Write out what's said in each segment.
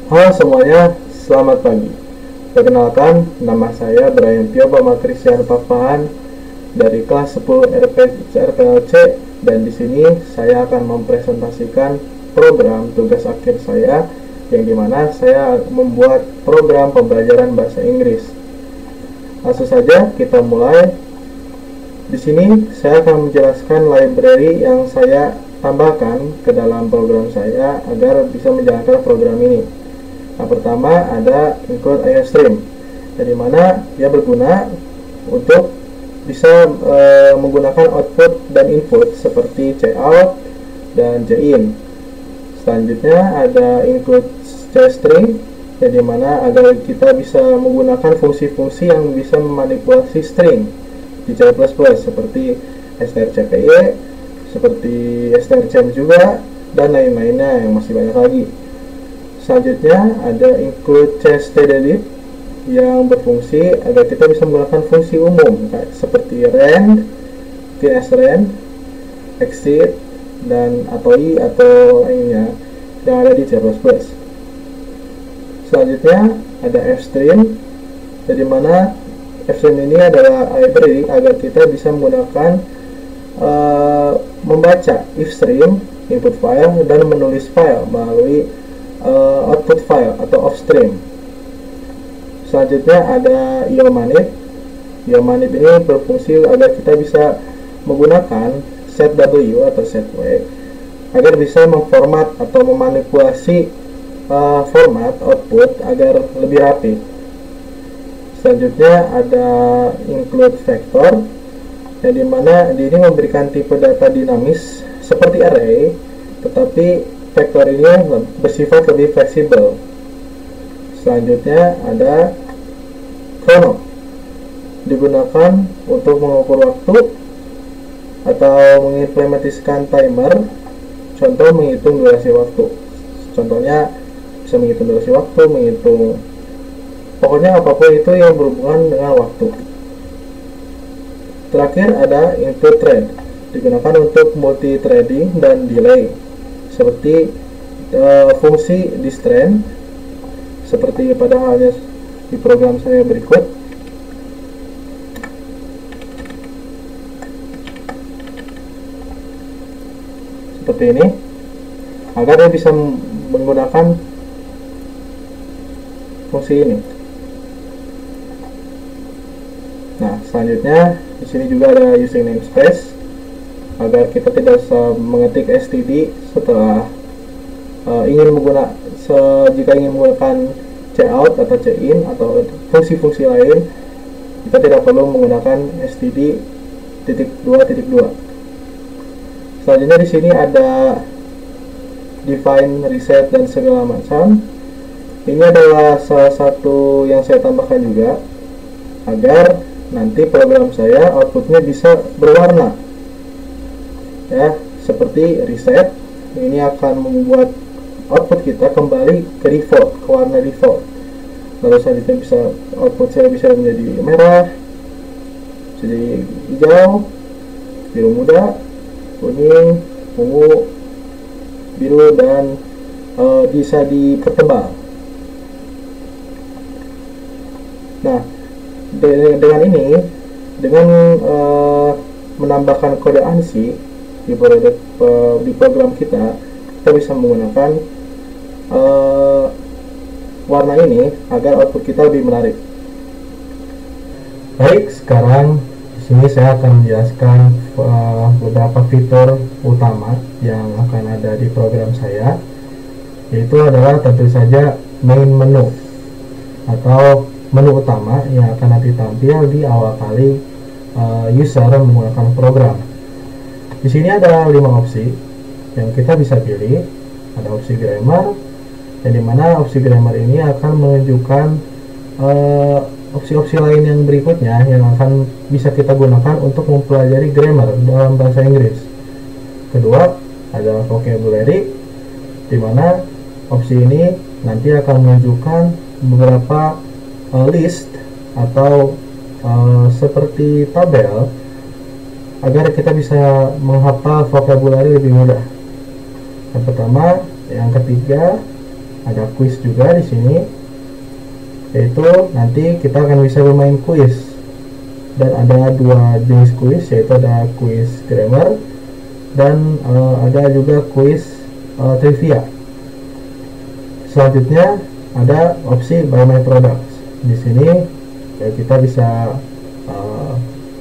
Halo semuanya, selamat pagi. Perkenalkan, nama saya Brian Tio Christian Papahan dari kelas 10 RPLC, dan di sini saya akan mempresentasikan program tugas akhir saya, yang dimana saya membuat program pembelajaran bahasa Inggris. Langsung saja kita mulai. Di sini saya akan menjelaskan library yang saya tambahkan ke dalam program saya agar bisa menjalankan program ini. Yang pertama ada include IOStream, dari mana dia berguna untuk bisa menggunakan output dan input seperti cout dan jin. Selanjutnya ada include string, yang dimana agar kita bisa menggunakan fungsi-fungsi yang bisa memanipulasi string di C++, seperti strcpy, seperti strcm juga, dan lain-lainnya yang masih banyak lagi. Selanjutnya ada include stdlib yang berfungsi agar kita bisa menggunakan fungsi umum seperti rand, tsrand, exit, dan atau i atau lainnya yang ada di C++. Selanjutnya ada fstream, dari mana fstream ini adalah library agar kita bisa menggunakan membaca if stream input file dan menulis file melalui output file atau offstream. Selanjutnya ada iomanip. Iomanip ini berfungsi agar kita bisa menggunakan setw atau setw agar bisa memformat atau memanipulasi format output agar lebih rapi. Selanjutnya ada include vector, yang dimana ini memberikan tipe data dinamis seperti array, tetapi vektor ini bersifat lebih fleksibel. Selanjutnya ada chrono, digunakan untuk mengukur waktu atau mengimplementasikan timer, contoh menghitung durasi waktu. Contohnya bisa menghitung durasi waktu, menghitung pokoknya apapun itu yang berhubungan dengan waktu. Terakhir ada include thread, digunakan untuk multi-threading dan delay, seperti fungsi distrend, seperti pada halnya di program saya berikut. Seperti ini, agar dia bisa menggunakan fungsi ini. Nah, selanjutnya di sini juga ada using namespace, agar kita tidak usah mengetik std setelah jika ingin menggunakan cout atau cin atau fungsi-fungsi lain, kita tidak perlu menggunakan std.2.2. Selanjutnya di sini ada define, reset, dan segala macam. Ini adalah salah satu yang saya tambahkan juga agar nanti program saya outputnya bisa berwarna, ya, seperti reset. Ini akan membuat output kita kembali ke default, ke warna default. Lalu selanjutnya output saya bisa menjadi merah, jadi hijau, biru muda, kuning, ungu, biru, dan bisa dipertebal. Nah, dengan ini, dengan menambahkan kode ANSI di program kita bisa menggunakan warna ini agar output kita lebih menarik. Baik, sekarang di sini saya akan menjelaskan beberapa fitur utama yang akan ada di program saya, yaitu adalah tentu saja main menu atau menu utama yang akan nanti tampil di awal kali user menggunakan program. Di sini ada 5 opsi yang kita bisa pilih. Ada opsi grammar, yang dimana opsi grammar ini akan menunjukkan opsi-opsi lain yang berikutnya yang akan bisa kita gunakan untuk mempelajari grammar dalam bahasa Inggris. Kedua, ada vocabulary, dimana opsi ini nanti akan menunjukkan beberapa list atau seperti tabel agar kita bisa menghafal vocabulary lebih mudah. Yang pertama, yang ketiga ada quiz juga di sini, yaitu nanti kita akan bisa bermain quiz. Dan ada dua jenis quiz, yaitu ada quiz grammar dan ada juga quiz trivia. Selanjutnya ada opsi buy my products. Di sini ya, kita bisa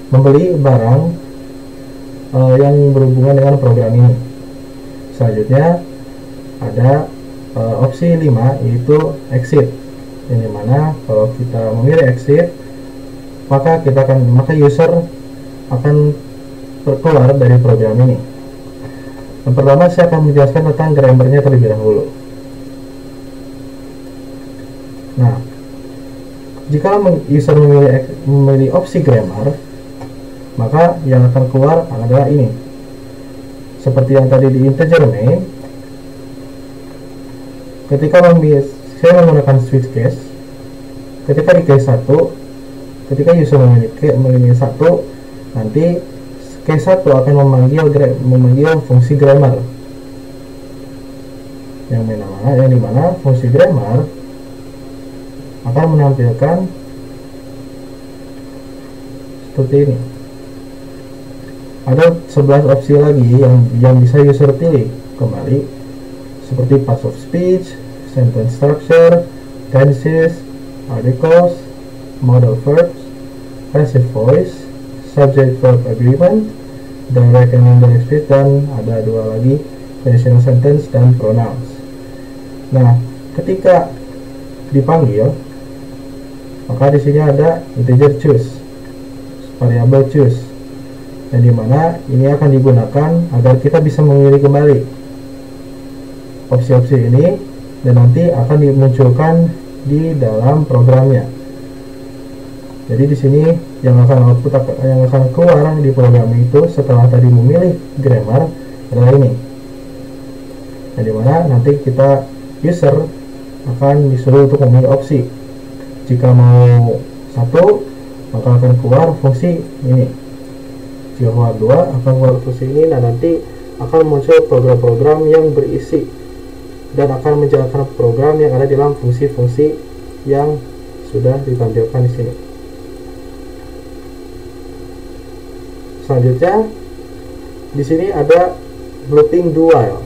membeli barang yang berhubungan dengan program ini. Selanjutnya ada opsi 5, yaitu exit. Ini mana kalau kita memilih exit, maka user akan keluar dari program ini. Yang pertama saya akan menjelaskan tentang grammarnya terlebih dahulu. Nah, jika user memilih opsi grammar, maka yang akan keluar adalah ini. Seperti yang tadi di integer main, ketika saya menggunakan switch case, ketika di case 1, ketika user memilih 1, nanti case 1 akan memanggil fungsi grammar, yang dimana fungsi grammar akan menampilkan seperti ini. Ada 11 opsi lagi yang bisa user pilih kembali, seperti parts of speech, sentence structure, tenses, articles, modal verbs, passive voice, subject verb agreement, direct and indirect speech, dan ada dua lagi, conditional sentence dan pronouns. Nah, ketika dipanggil, maka di sini ada integer choose, variable choose, yang dimana ini akan digunakan agar kita bisa memilih kembali opsi-opsi ini, dan nanti akan dimunculkan di dalam programnya. Jadi di sini yang akan keluar di program itu setelah tadi memilih grammar adalah ini, yang dimana nanti user akan disuruh untuk memilih opsi. Jika mau 1, maka akan keluar fungsi ini. Jika keluar 2, akan keluar fungsi ini, dan nanti akan muncul program-program yang berisi dan akan menjalankan program yang ada di dalam fungsi-fungsi yang sudah ditampilkan di sini. Selanjutnya di sini ada looping dual,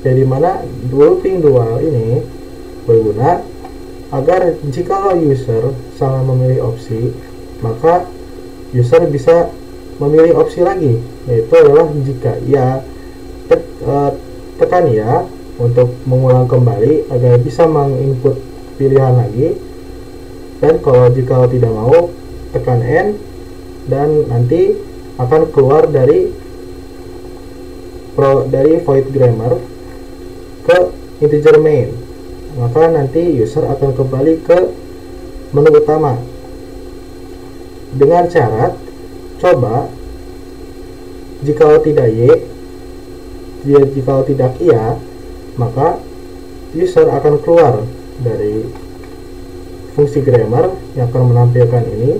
jadi mana looping dual ini berguna agar jika user salah memilih opsi, maka user bisa memilih opsi lagi, yaitu adalah jika ia tekan ya untuk mengulang kembali agar bisa menginput pilihan lagi, dan jika tidak mau, tekan N, dan nanti akan keluar dari void grammar ke integer main. Maka nanti user akan kembali ke menu utama dengan syarat coba jika tidak jika tidak iya, maka user akan keluar dari fungsi grammar yang akan menampilkan ini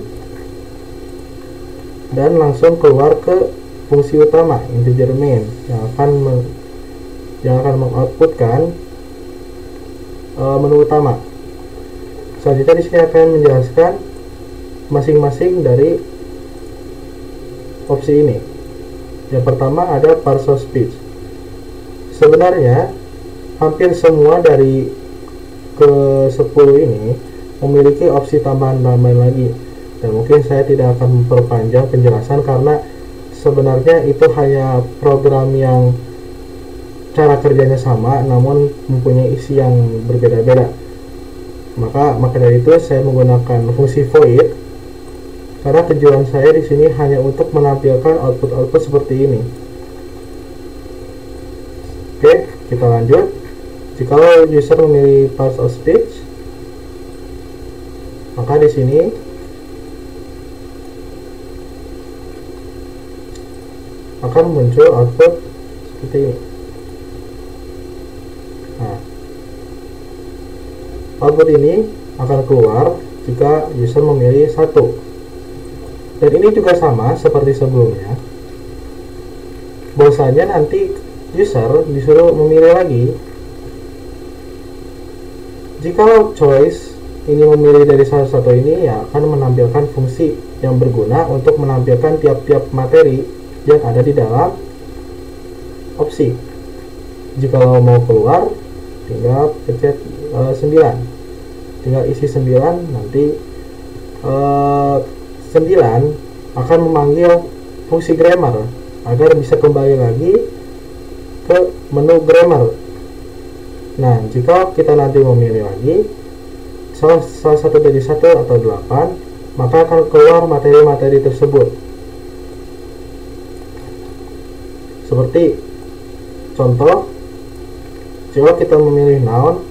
dan langsung keluar ke fungsi utama integer main yang akan mengoutputkan menu utama. Selanjutnya di sini akan menjelaskan masing-masing dari opsi ini. Yang pertama ada parts of speech. Sebenarnya hampir semua dari ke-10 ini memiliki opsi tambahan-tambahan lagi, dan mungkin saya tidak akan memperpanjang penjelasan karena sebenarnya itu hanya program yang cara kerjanya sama namun mempunyai isi yang berbeda-beda. Maka dari itu saya menggunakan fungsi void karena tujuan saya di sini hanya untuk menampilkan output seperti ini. Oke, kita lanjut. Jika user memilih parts of speech, maka di sini akan muncul output seperti ini. Nah, output ini akan keluar jika user memilih 1. Dan ini juga sama seperti sebelumnya, bahwasanya nanti user disuruh memilih lagi Jika choice ini memilih dari salah satu ini, ya akan menampilkan fungsi yang berguna untuk menampilkan tiap-tiap materi yang ada di dalam opsi. Jika mau keluar, tinggal pencet 9, tinggal isi 9, nanti 9 akan memanggil fungsi grammar agar bisa kembali lagi ke menu grammar. Nah, jika kita nanti memilih lagi salah satu dari 1 atau 8, maka akan keluar materi-materi tersebut. Seperti contoh, jika kita memilih noun,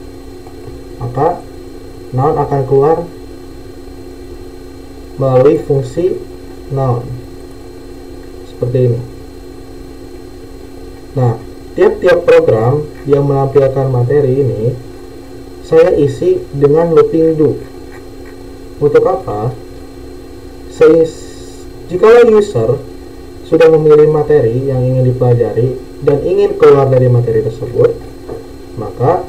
maka noun akan keluar melalui fungsi noun seperti ini. Nah, tiap-tiap program yang menampilkan materi ini saya isi dengan looping do. Untuk apa? Jika user sudah memilih materi yang ingin dipelajari dan ingin keluar dari materi tersebut, maka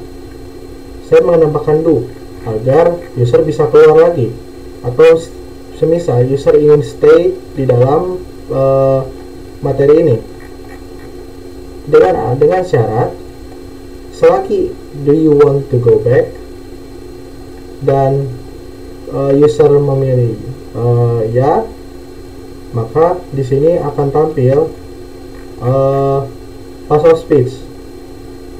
saya menambahkan do agar user bisa keluar lagi, atau semisal user ingin stay di dalam materi ini dengan syarat selagi do you want to go back dan user memilih ya, maka di sini akan tampil pass of speech.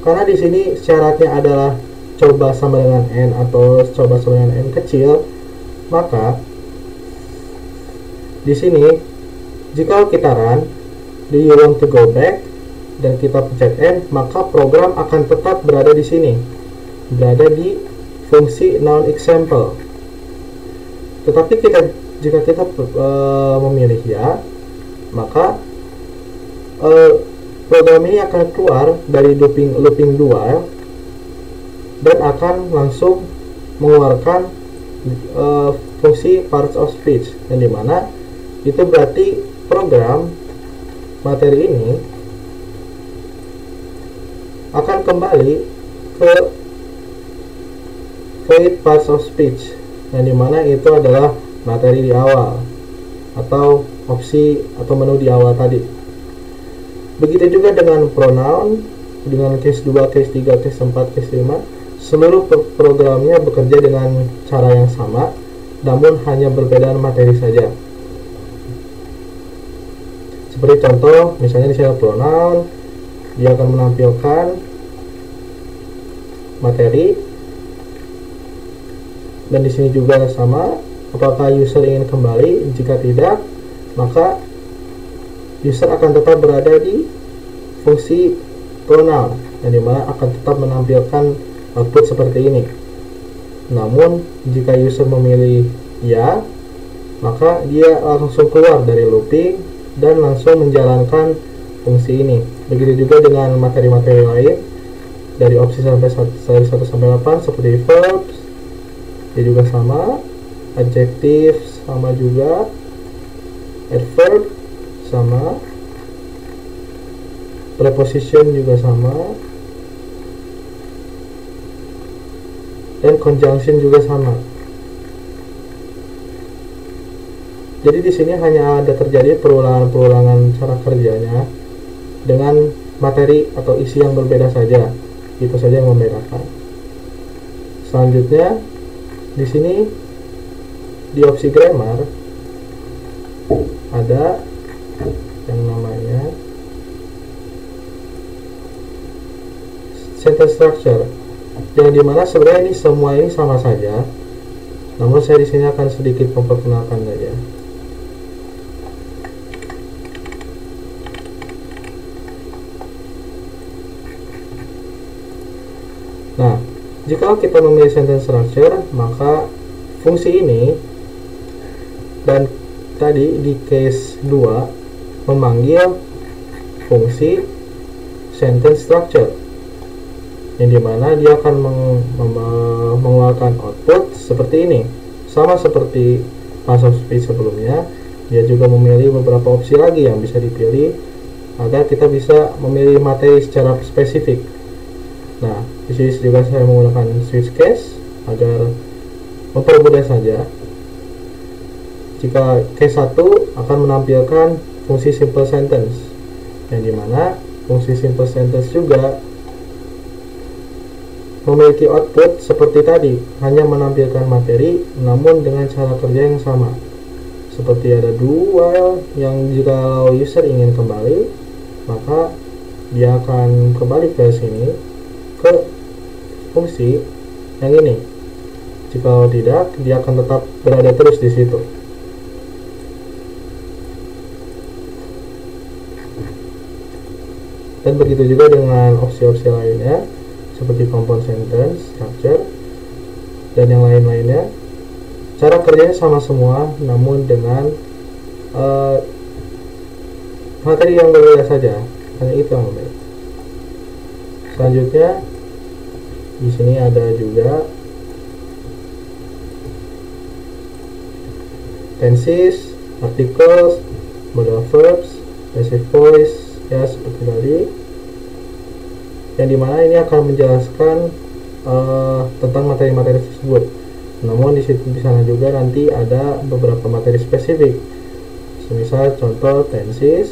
Karena di sini syaratnya adalah coba sama dengan n atau coba sama dengan n kecil, maka di sini jika kita run do you want to go back dan kita pencet N, maka program akan tetap berada di sini, berada di fungsi noun example. Tetapi jika kita memilih ya, maka program ini akan keluar dari looping do while dan akan langsung mengeluarkan fungsi parts of speech, yang dimana itu berarti program materi ini akan kembali ke void parts of speech, yang dimana itu adalah materi di awal atau opsi atau menu di awal tadi. Begitu juga dengan pronoun, dengan case 2, case 3, case 4, case 5, seluruh programnya bekerja dengan cara yang sama, namun hanya berbeda materi saja. Seperti contoh, misalnya di sini pronoun, dia akan menampilkan materi, dan di sini juga sama. Apakah user ingin kembali? Jika tidak, maka user akan tetap berada di fungsi pronoun, yang dimana akan tetap menampilkan output seperti ini. Namun jika user memilih ya, maka dia langsung keluar dari looping dan langsung menjalankan fungsi ini. Begitu juga dengan materi-materi lain dari opsi sampai 1 sampai 8 seperti verbs, dia juga sama, adjective sama juga, adverb sama, preposition juga sama, dan conjunction juga sama. Jadi di sini hanya ada terjadi perulangan-perulangan cara kerjanya dengan materi atau isi yang berbeda saja. Itu saja yang membedakan. Selanjutnya di sini di opsi grammar ada yang namanya sentence structure, yang dimana sebenarnya ini semua ini sama saja, namun saya di sini akan sedikit memperkenalkan saja. Nah, jika kita memilih sentence structure, maka fungsi ini dan tadi di case 2 memanggil fungsi sentence structure, yang dimana dia akan mengeluarkan output seperti ini. Sama seperti pass of speech sebelumnya, dia juga memilih beberapa opsi lagi yang bisa dipilih agar kita bisa memilih materi secara spesifik. Nah, di sini juga saya menggunakan switch case Agar mempermudah saja, jika case 1 akan menampilkan fungsi simple sentence, yang dimana fungsi simple sentence juga memiliki output seperti tadi, hanya menampilkan materi namun dengan cara kerja yang sama. Seperti ada do while yang jika user ingin kembali, maka dia akan kembali ke sini, ke fungsi yang ini. Jika tidak, dia akan tetap berada terus di situ. Dan begitu juga dengan opsi-opsi lainnya seperti compound sentence, structure, dan yang lain-lainnya. Cara kerjanya sama semua, namun dengan materi yang berbeda saja. Hanya itu yang berbeda. Selanjutnya, di sini ada juga tenses, articles, modal verbs, passive voice, ya seperti tadi. Yang dimana ini akan menjelaskan tentang materi-materi tersebut. Namun di sana juga nanti ada beberapa materi spesifik. Misal contoh tenses,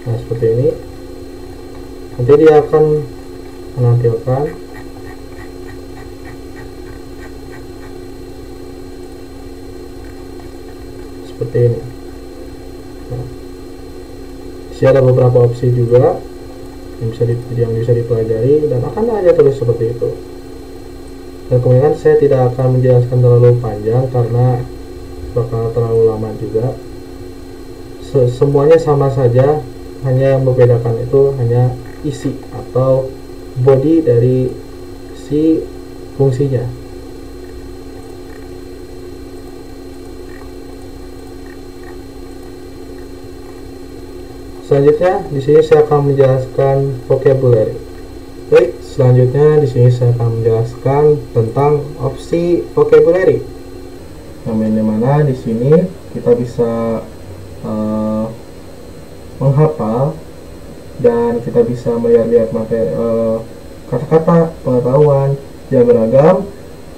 nah seperti ini. Nanti dia akan menampilkan seperti ini. Nah, disini ada beberapa opsi juga yang bisa dipelajari, dan akan ada terus seperti itu. Dan kemudian saya tidak akan menjelaskan terlalu panjang karena bakal terlalu lama juga. Semuanya sama saja, hanya yang membedakan itu hanya isi atau body dari si fungsinya. Selanjutnya di sini saya akan menjelaskan vocabulary. Baik, selanjutnya di sini saya akan menjelaskan tentang opsi vocabulary. Yang mana di sini kita bisa menghafal dan kita bisa melihat materi kata-kata pengetahuan yang beragam,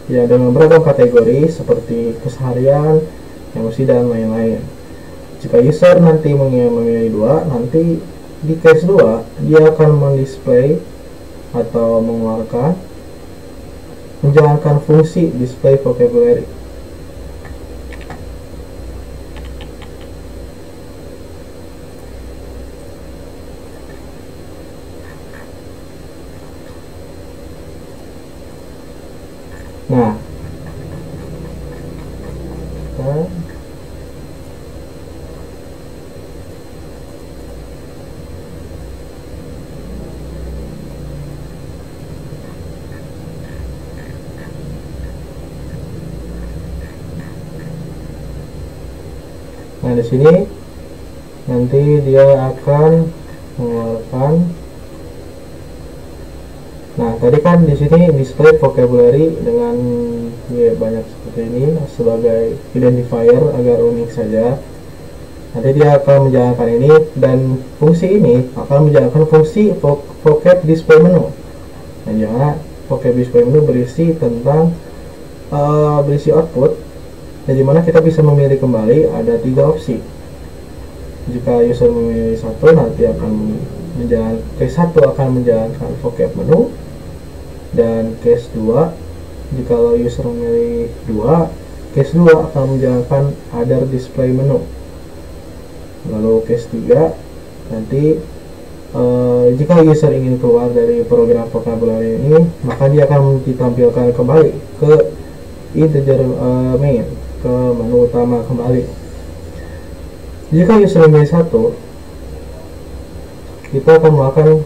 ya dengan beragam kategori seperti keseharian, emosi, dan lain-lain. Jika user nanti memilih 2, nanti di case 2 dia akan mendisplay atau menjalankan fungsi display vocabulary. Nah, di sini nanti dia akan mengeluarkan. Nah, tadi kan di sini display vocabulary dengan banyak seperti ini sebagai identifier agar unik saja. Nanti dia akan menjalankan ini, dan fungsi ini akan menjalankan fungsi vocab display menu. Nah, dimana vocab display menu berisi tentang berisi output. Nah, dimana kita bisa memilih kembali ada 3 opsi. Jika user memilih 1, nanti akan case 1 akan menjalankan vocab menu, dan case 2 jika user memilih 2, case 2 akan menjalankan other display menu. Lalu case 3 nanti jika user ingin keluar dari program vocabulary ini, maka dia akan ditampilkan kembali ke integer main, ke menu utama kembali. Jika user memilih 1, kita akan melakukan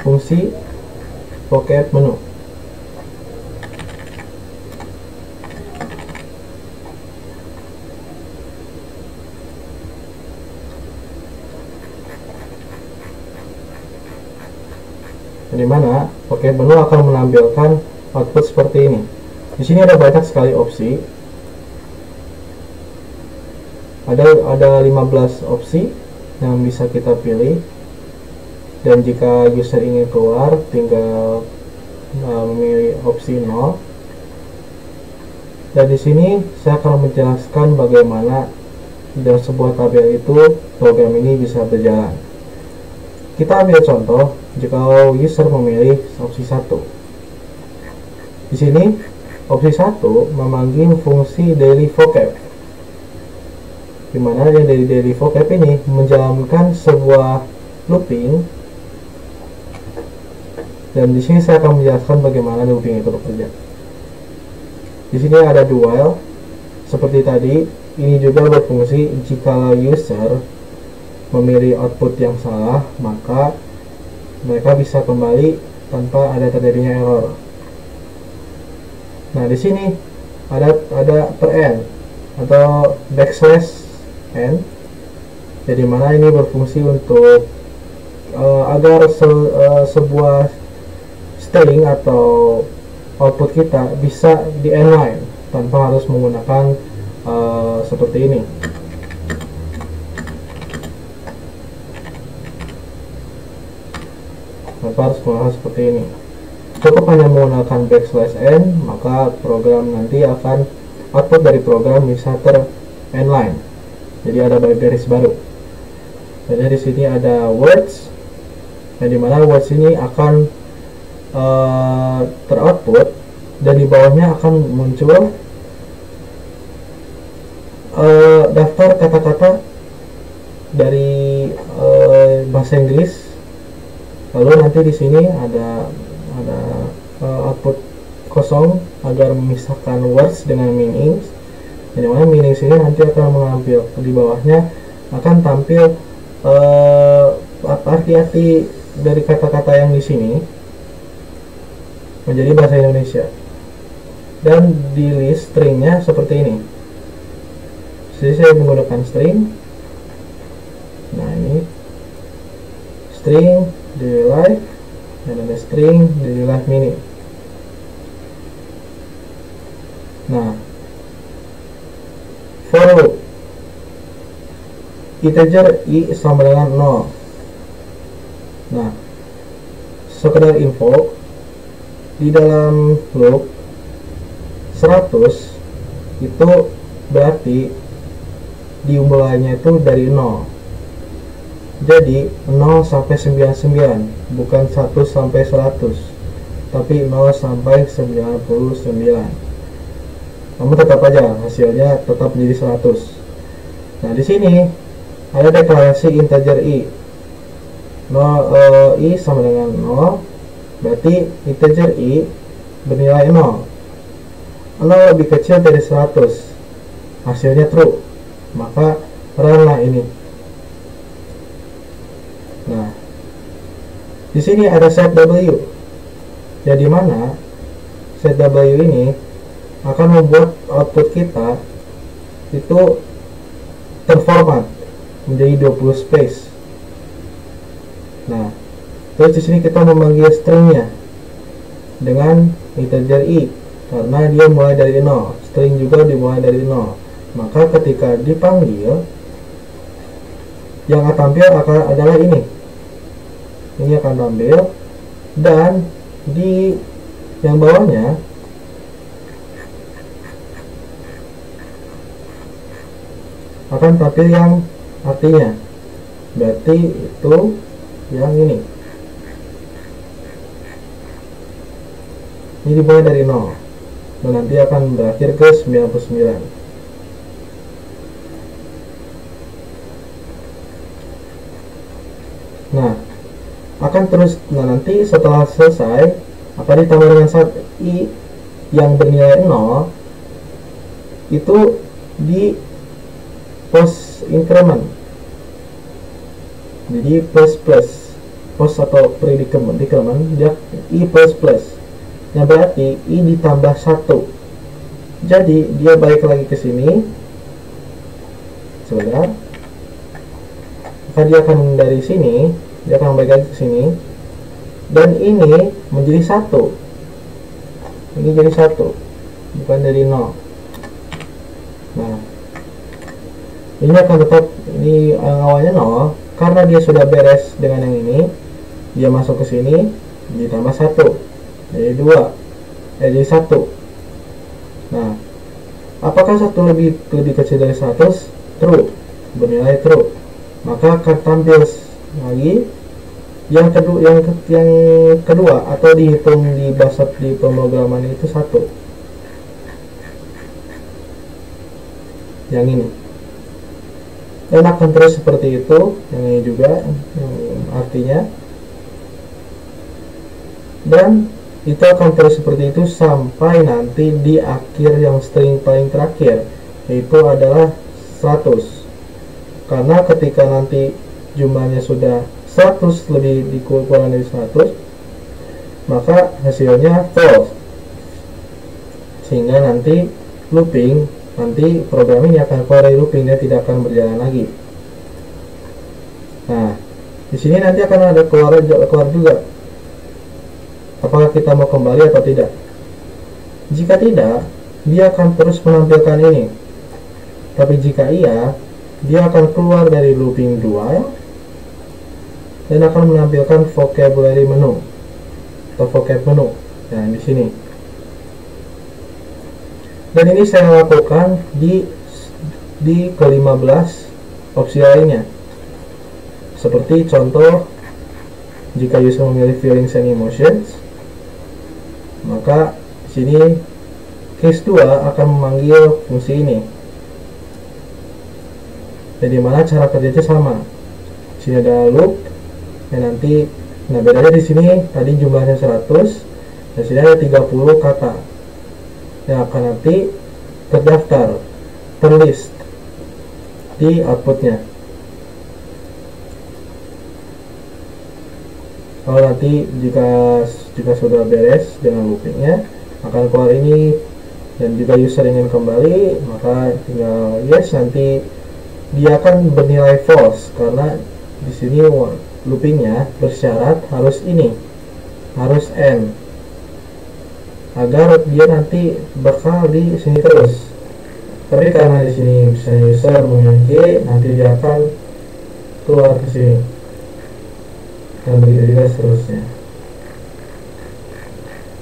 fungsi vocab menu. Di mana vocab menu akan menampilkan output seperti ini. Di sini ada banyak sekali opsi. Ada 15 opsi yang bisa kita pilih, dan jika user ingin keluar tinggal memilih opsi 0. Dan di sini saya akan menjelaskan bagaimana dalam sebuah tabel itu program ini bisa berjalan. Kita ambil contoh jika user memilih opsi 1. Di sini opsi 1 memanggil fungsi daily vocab, di mana yang dari daily vocab ini menjalankan sebuah looping, dan di sini saya akan menjelaskan bagaimana looping itu bekerja. Di sini ada do while seperti tadi. Ini juga berfungsi jika user memilih output yang salah, maka mereka bisa kembali tanpa ada terjadinya error. Nah, di sini ada per n atau backslash n, jadi mana ini berfungsi untuk agar sebuah string atau output kita bisa di inline tanpa harus menggunakan seperti ini. Tanpa harus menggunakan seperti ini. Cukup hanya menggunakan backslash n, maka program nanti akan output dari program bisa ter-inline. Jadi ada garis baru. Dan di sini ada words, dan dimana words ini akan teroutput, dan di bawahnya akan muncul daftar kata-kata dari bahasa Inggris. Lalu nanti di sini ada output kosong agar memisahkan words dengan meanings. Jadi mana meanings ini nanti akan mengambil di bawahnya akan tampil arti-arti dari kata-kata yang di sini menjadi bahasa Indonesia, dan di list stringnya seperti ini. Jadi saya menggunakan string. Nah, ini string daily life, dan ada string daily life mini. Nah, for loop integer i sama dengan 0. Nah, sekedar info, di dalam loop 100 itu berarti dimulainya itu dari 0. Jadi 0 sampai 99, bukan 1 sampai 100, tapi 0 sampai 99. Namun tetap aja hasilnya tetap menjadi 100. Nah, di sini ada deklarasi integer i. 0 i sama dengan 0, berarti integer i bernilai 0. 0 lebih kecil dari 100, hasilnya true, maka run lah ini. Nah, di sini ada set w, jadi mana set w ini akan membuat output kita itu terformat menjadi 20 space. Nah, terus di sini kita memanggil stringnya dengan integer i karena dia mulai dari 0. String juga dimulai dari 0. Maka ketika dipanggil, yang akan tampil adalah ini. Ini akan tampil, dan di yang bawahnya akan tampil yang artinya. Berarti itu yang ini. Ini dimulai dari 0 dan nanti akan berakhir ke 99. Nah, akan terus. Nah, nanti setelah selesai akan ditambah dengan saat i yang bernilai 0 itu di post increment. Jadi post atau predicament dia i plus, yang berarti i ditambah 1. Jadi dia balik lagi ke sini. Sebentar. Maka dia akan dari sini, dia akan balik lagi ke sini, dan ini menjadi 1. Ini jadi 1, bukan dari 0. Nah, ini akan tetap, ini awalnya 0 karena dia sudah beres dengan yang ini. Dia masuk ke sini ditambah 1 jadi 2, jadi 1. Nah, apakah 1 lebih kecil dari 100? True, bernilai true. Maka akan tampil lagi yang kedua atau dihitung di bahasa di pemrograman itu 1. Yang ini. Dan akan terus seperti itu, yang ini juga artinya. Dan itu akan terus seperti itu sampai nanti di akhir yang string paling terakhir, yaitu adalah 100. Karena ketika nanti jumlahnya sudah 100 lebih dikurang dari 100, maka hasilnya false. Sehingga nanti looping, nanti program ini akan keluar dari looping, dia tidak akan berjalan lagi. Nah, di sini nanti akan ada keluar juga. Apakah kita mau kembali atau tidak? Jika tidak, dia akan terus menampilkan ini. Tapi jika iya, dia akan keluar dari looping 2 dan akan menampilkan vocabulary menu atau vocab menu. Nah, di sini. Dan ini saya lakukan di ke-15 opsi lainnya. Seperti contoh, jika user memilih feelings and emotions, maka di sini case 2 akan memanggil fungsi ini. Jadi mana cara kerjanya sama. Di sini ada loop, dan nanti, nah bedanya di sini tadi jumlahnya 100, dan sini ada 30 kata yang akan nanti terdaftar, terlist di outputnya. Kalau nanti jika sudah beres dengan loopingnya, akan keluar ini. Dan jika user ingin kembali, maka tinggal yes, nanti dia akan bernilai false karena di sini loopingnya bersyarat harus ini, harus n, agar dia nanti bakal di sini terus. Tapi karena di sini misalnya user memiliki, nanti dia akan keluar ke sini. Dan begitu juga seterusnya.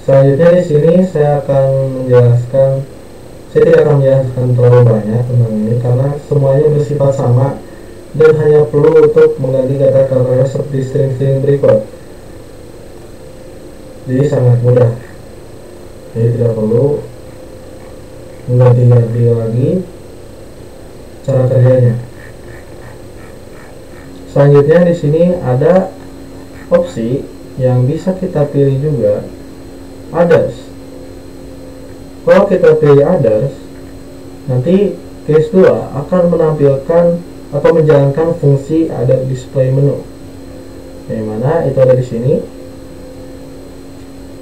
Selanjutnya di sini saya akan menjelaskan, saya tidak akan menjelaskan terlalu banyak tentang ini karena semuanya bersifat sama dan hanya perlu untuk mengganti kata-kata seperti string-string berikut. Jadi sangat mudah. Jadi tidak perlu mengganti-ganti lagi cara kerjanya. Selanjutnya di sini ada opsi yang bisa kita pilih juga, others. Kalau kita pilih others, nanti case 2 akan menampilkan atau menjalankan fungsi ada display menu. Yang mana itu ada di sini,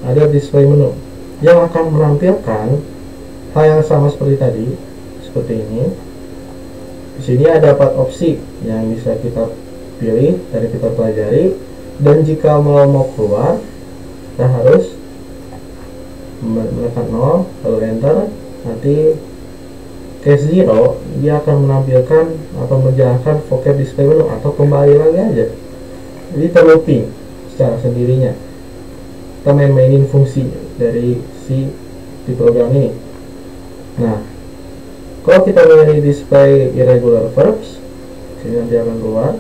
ada display menu yang akan menampilkan hal yang sama seperti tadi, seperti ini. Di sini ada 4 opsi yang bisa kita pilih dari kita pelajari. Dan jika mau keluar, kita harus menekan 0 lalu enter. Nanti case 0 dia akan menampilkan atau menjalankan vocab display menu atau kembali lagi aja. Jadi terlooping secara sendirinya. Kita mainin fungsi dari si di program ini. Nah, kalau kita memilih display irregular verbs, sini nanti akan keluar.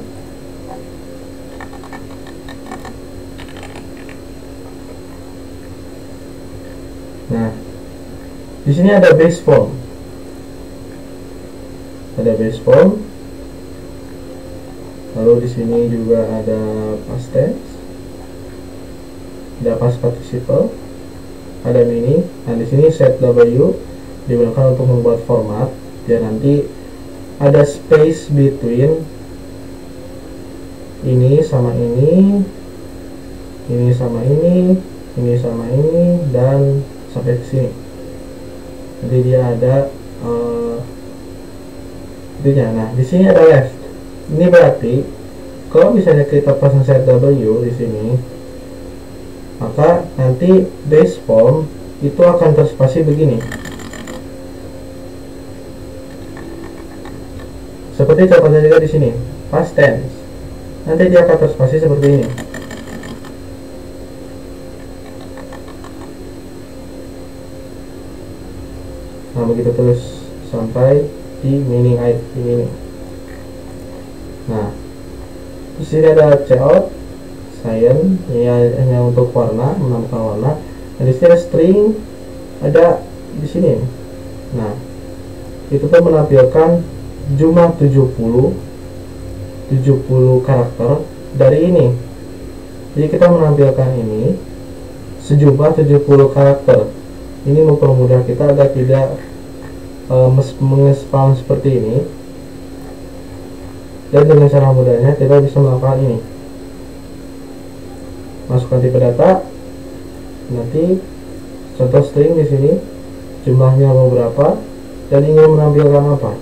Nah, di sini ada base form. Ada base form. Lalu di sini juga ada past tense. Ada past participle. Ada mini. Nah, di sini set W digunakan untuk membuat format. Dan nanti ada space between ini sama ini sama ini sama ini, dan sampai ke sini. Jadi dia ada nah di sini ada left. Ini berarti kalau misalnya kita pasang set W di sini, maka nanti base form itu akan terspasi begini. Seperti contohnya juga di sini, past tense. Nanti dia akan terspasi seperti ini. Nah, begitu terus sampai di meaning ini. Nah, di sini ada checkout, science, ini hanya untuk warna, menambahkan warna. Nah, di sini ada string, ada di sini. Nah, itu pun menampilkan jumlah 70 karakter dari ini. Jadi kita menampilkan ini sejumlah 70 karakter. Ini mempermudah kita agar tidak mengespam seperti ini. Dan dengan cara mudahnya kita bisa melakukan ini. Masukkan tipe data. Nanti contoh string di sini jumlahnya beberapa dan ingin menampilkan apa.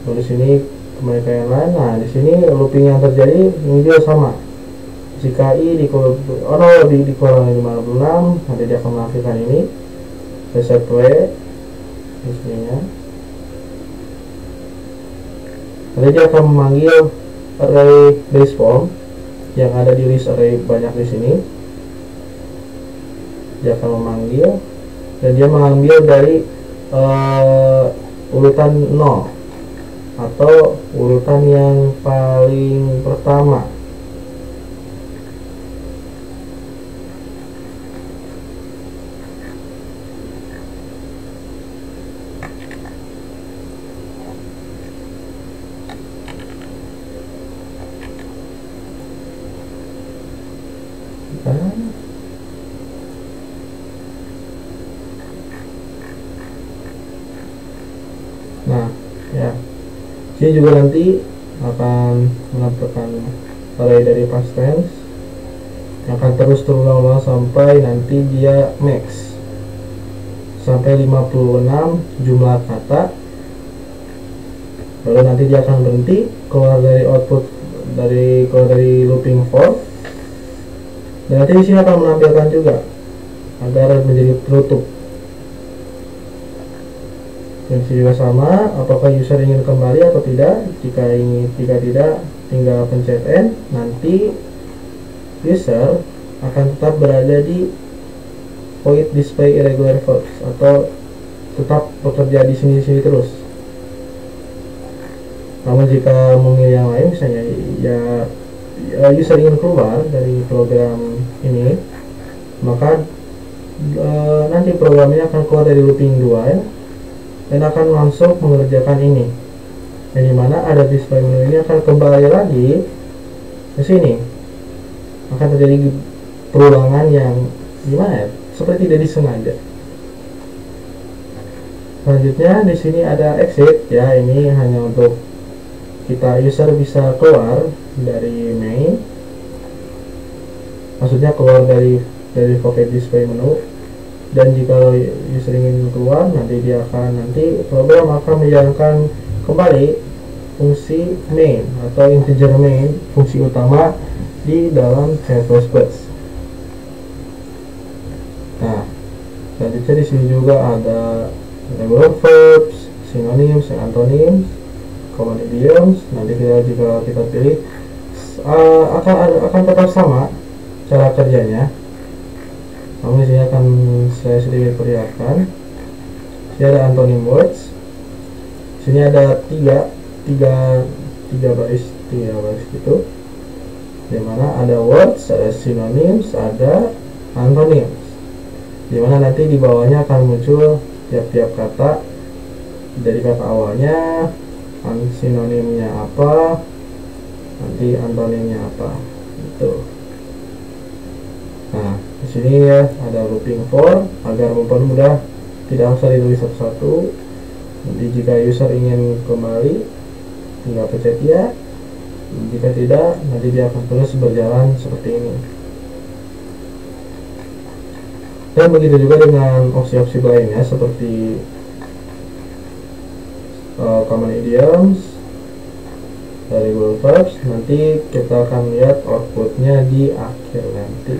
Lalu di sini kembali ke yang lain. Nah, di sini looping yang terjadi ini juga sama. Jika i dikurangi 56, nanti dia akan menampilkan ini. Reset w di sininya. Nanti dia akan memanggil array base form yang ada di list array banyak di sini. Dia akan memanggil dan dia mengambil dari urutan 0 atau urutan yang paling pertama. Nah, ya, ini juga nanti akan menampilkan array dari past tense yang akan terus terulang-ulang sampai nanti dia max sampai 56 jumlah kata. Lalu nanti dia akan berhenti, keluar dari output keluar dari looping for. Dan nanti di sini akan menampilkan juga agar menjadi penutup. Dan juga sama, apakah user ingin kembali atau tidak. Jika tidak, tinggal pencet N. Nanti user akan tetap berada di void display irregular verbs atau tetap bekerja di sini terus. Namun jika memilih yang lain, misalnya ya user ingin keluar dari program ini, maka nanti programnya akan keluar dari looping 2 ya, dan akan langsung mengerjakan ini. Yang dimana ada display menu ini akan kembali lagi ke sini. Akan terjadi perulangan yang gimana ya? Seperti tidak disengaja. Selanjutnya di sini ada exit ya, ini hanya untuk kita user bisa keluar dari main. Maksudnya keluar dari void display menu. Dan jika user ingin keluar, nanti program akan menjalankan kembali fungsi main atau integer main, fungsi utama di dalam C++. Nah, selanjutnya di sini juga ada regular verbs, synonyms, antonyms, common idioms. Nanti jika kita pilih akan tetap sama cara kerjanya. Namun di sini akan saya sedikit perlihatkan. Sini ada antonym words. Sini ada tiga baris gitu. Dimana ada words, ada synonyms, ada antonyms. Dimana nanti di bawahnya akan muncul tiap-tiap kata dari kata awalnya, sinonimnya apa, nanti antonimnya apa. Gitu. Nah, di sini ya ada looping for agar mempermudah, tidak usah ditulis satu-satu. Nanti jika user ingin kembali, tinggal pencet ya. Jika tidak, nanti dia akan terus berjalan seperti ini. Dan begitu juga dengan opsi-opsi lainnya seperti common idioms, regular verbs. Nanti kita akan lihat outputnya di akhir nanti.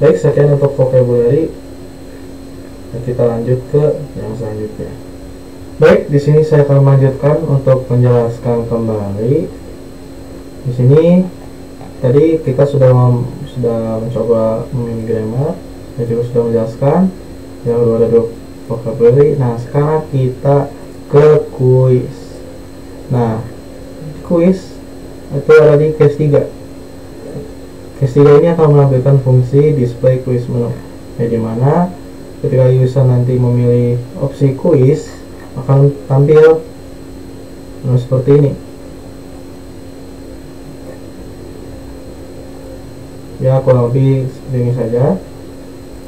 Baik, sekian untuk vocabulary. Dan kita lanjut ke yang selanjutnya. Baik, di sini saya akan melanjutkan untuk menjelaskan kembali. Di sini tadi kita sudah mencoba memilih grammar, saya juga sudah menjelaskan yang kedua ada dua vocabulary. Nah, sekarang kita ke quiz. Nah, quiz itu ada di case 3. Case 3 ini akan menampilkan fungsi display quiz menu, dimana ketika user nanti memilih opsi quiz akan tampil seperti ini. Ya, kurang lebih seperti ini saja.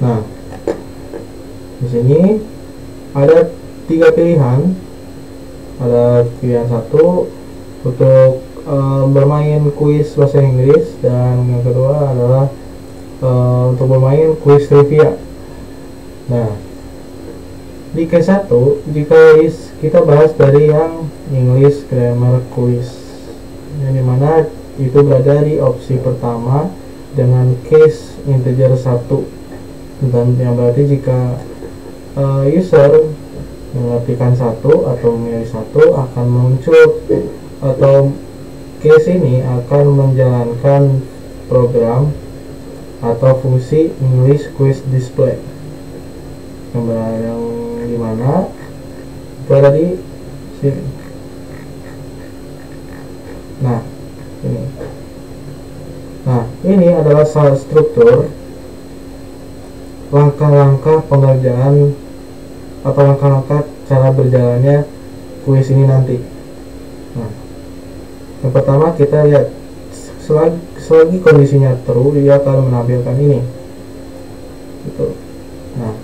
Nah, di sini ada 3 pilihan. Ada pilihan 1 untuk bermain kuis bahasa Inggris, dan yang kedua adalah untuk bermain kuis trivia. Nah, di case 1 jika kita bahas dari yang English Grammar Quiz, yang dimana itu berada di opsi pertama dengan case integer 1, dan yang berarti jika user mengetikkan 1 atau memilih 1 akan muncul, atau case ini akan menjalankan program atau fungsi English Quiz Display yang dimana berada di sini. Nah, ini. Nah, ini adalah salah struktur langkah-langkah pengerjaan atau langkah-langkah cara berjalannya kuis ini nanti. Nah, yang pertama kita lihat, selagi kondisinya true dia akan menampilkan ini. Gitu. Nah,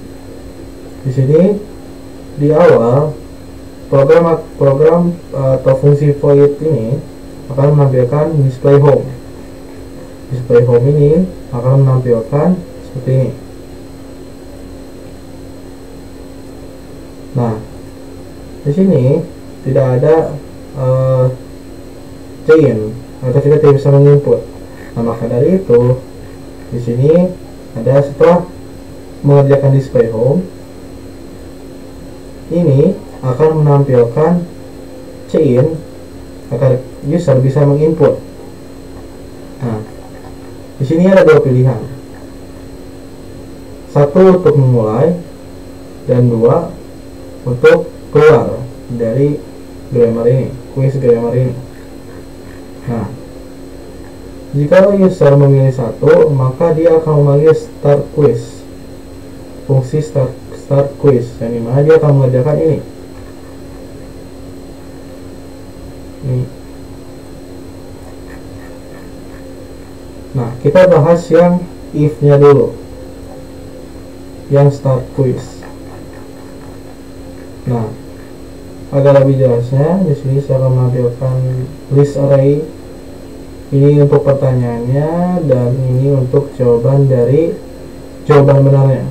di sini di awal program atau fungsi void ini akan menampilkan display home. Display home ini akan menampilkan seperti ini. Nah, di sini tidak ada chain atau kita tidak bisa menginput. Nah, maka dari itu di sini ada, setelah mengerjakan display home ini akan menampilkan chain agar user bisa menginput. Nah, di sini ada 2 pilihan, 1 untuk memulai dan 2 untuk keluar dari grammar ini, quiz grammar ini. Nah, jika user memilih 1, maka dia akan memanggil start quiz, fungsi start quiz, yang dimana dia akan mengerjakan ini. Nah, kita bahas yang if-nya dulu, yang start quiz. Nah, agar lebih jelasnya, di sini saya akan menampilkan list array. Ini untuk pertanyaannya, dan ini untuk jawaban benarnya.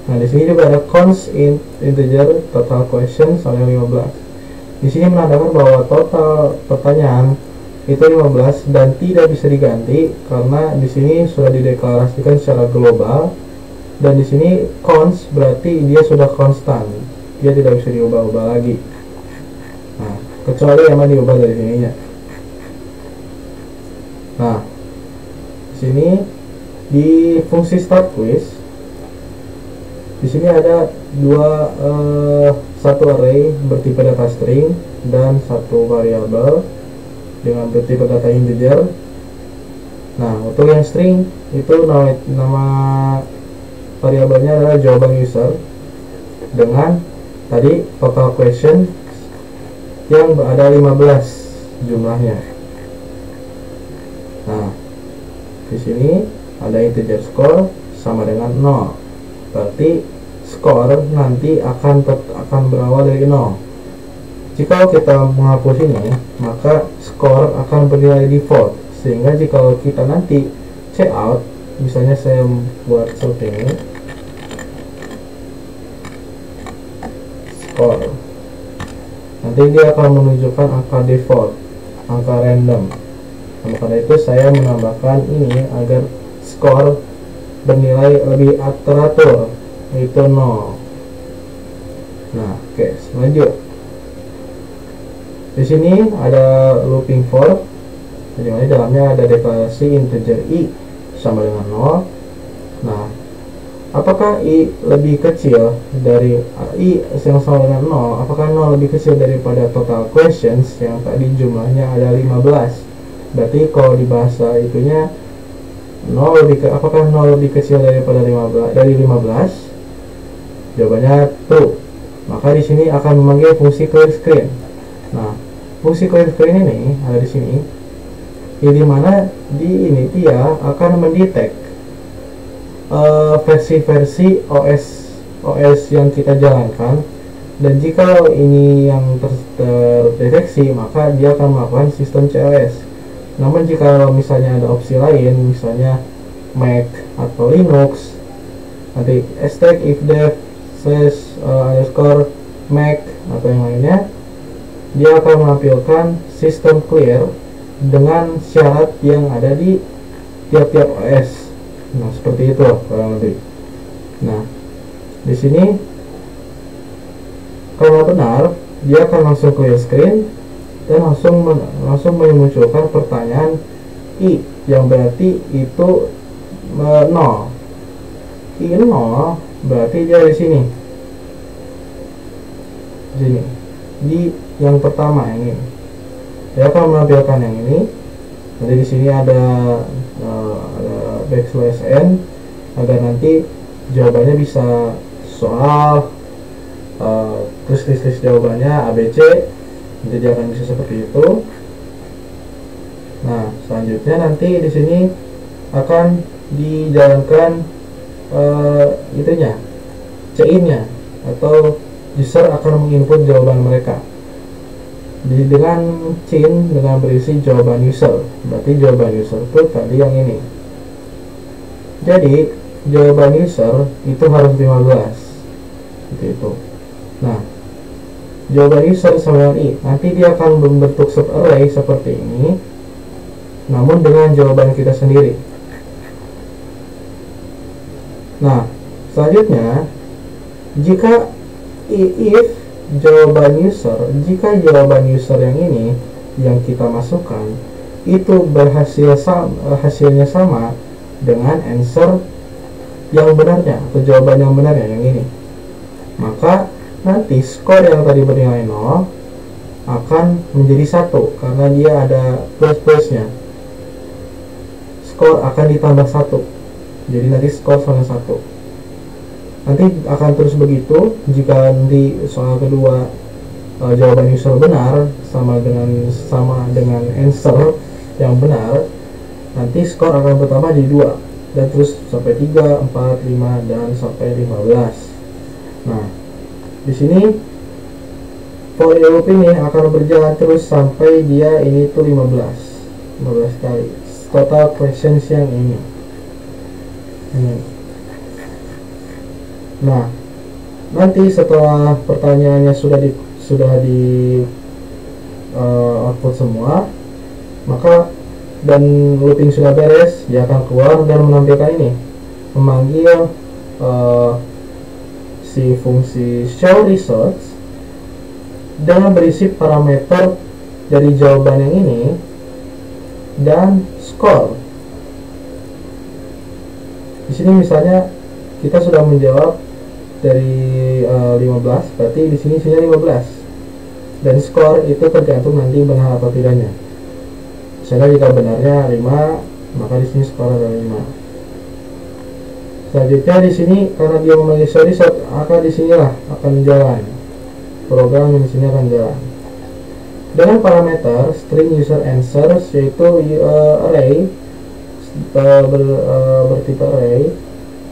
Nah, di sini juga ada const integer total question soalnya 15. Di sini menandakan bahwa total pertanyaan itu 15 dan tidak bisa diganti karena di sini sudah dideklarasikan secara global, dan di sini const berarti dia sudah konstan, dia tidak bisa diubah-ubah lagi. Nah, kecuali emang diubah dari sininya. Nah, di sini di fungsi start quiz, di sini ada satu array bertipe data string dan satu variabel dengan bertipe data integer. Nah, untuk yang string itu nama variabelnya adalah jawaban user dengan tadi total question yang ada 15 jumlahnya. Nah, di sini ada integer score sama dengan 0. Berarti skor nanti akan berawal dari 0. Jika kita menghapus ini, maka skor akan bernilai default, sehingga jika kita nanti check out, misalnya saya buat seperti ini, skor, nanti dia akan menunjukkan angka default, angka random. Nah, karena itu saya menambahkan ini agar skor bernilai lebih teratur, yaitu 0. Nah, oke, lanjut. Di sini ada looping for, di mana dalamnya ada deklarasi integer i sama dengan 0. Nah, apakah i lebih kecil dari i yang sama dengan 0? Apakah 0 lebih kecil daripada total questions yang tadi jumlahnya ada 15? Berarti kalau di bahasa itunya 0 apakah 0 lebih kecil daripada 15? Jawabannya true. Maka di sini akan memanggil fungsi clear screen. Nah, fungsi clear screen ini ada di sini. Di mana ini dia akan mendetek versi-versi OS yang kita jalankan, dan jika ini yang terdeteksi maka dia akan melakukan sistem CLS. Namun jika misalnya ada opsi lain, misalnya Mac atau Linux, nanti stack ifdef /_ Mac atau yang lainnya, dia akan menampilkan sistem clear dengan syarat yang ada di tiap-tiap OS. Nah, seperti itu kurang lebih. Nah, di sini kalau benar, dia akan langsung clear screen dan langsung memunculkan pertanyaan i, yang berarti itu 0. I 0 berarti dia di sini. Di yang pertama yang ini. Dia akan menampilkan yang ini. Nanti di sini ada \n agar nanti jawabannya bisa soal, terus list jawabannya ABC. Nanti dia akan bisa seperti itu. Nah, selanjutnya nanti di sini akan dijalankan chain-nya, atau user akan menginput jawaban mereka dengan chain dengan berisi jawaban user. Berarti jawaban user itu tadi yang ini. Jadi jawaban user itu harus 15 seperti itu. Nah, jawaban user sama i, nanti dia akan membentuk subarray seperti ini, namun dengan jawaban kita sendiri. Nah, selanjutnya jika if jawaban user, jika jawaban user yang ini yang kita masukkan itu hasilnya sama dengan answer yang benarnya atau jawaban yang benarnya yang ini, maka nanti skor yang tadi bernilai 0 akan menjadi 1 karena dia ada plus-plusnya. Skor akan ditambah 1, jadi nanti skor sama 1. Nanti akan terus begitu. Jika nanti soal kedua jawaban user benar sama dengan answer yang benar, nanti skor akan bertambah jadi 2 dan terus sampai 3, 4, 5 dan sampai 15. Nah, di sini for loop ini akan berjalan terus sampai dia ini tuh 15 kali total questions yang ini. Nah, nanti setelah pertanyaannya sudah di output semua, maka dan looping sudah beres, dia akan keluar dan menampilkan ini, memanggil si fungsi show results dengan berisi parameter dari jawaban yang ini dan skor. Di sini misalnya kita sudah menjawab dari 15, berarti di sini isinya 15, dan skor itu tergantung nanti benar atau tidaknya. Misalnya jika benarnya 5, maka di sini skor adalah 5. Selanjutnya di sini karena dia memanggil show result, maka di sinilah akan jalan program yang di sini akan jalan dengan parameter string user answers, yaitu array bertipe array.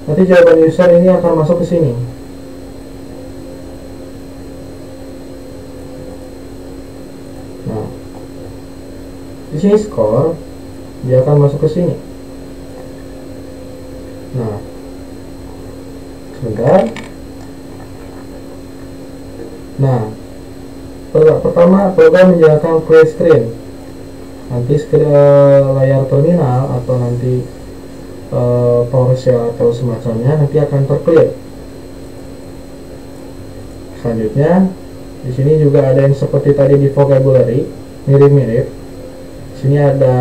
Nanti jawaban user ini akan masuk ke sini. Nah, di sini skor, dia akan masuk ke sini. Nah, sebentar. Nah, pertama program menjalankan clear screen. Nanti layar terminal atau nanti PowerShell atau semacamnya nanti akan terclear. Selanjutnya di sini juga ada yang seperti tadi di vocabulary, mirip-mirip. Di sini ada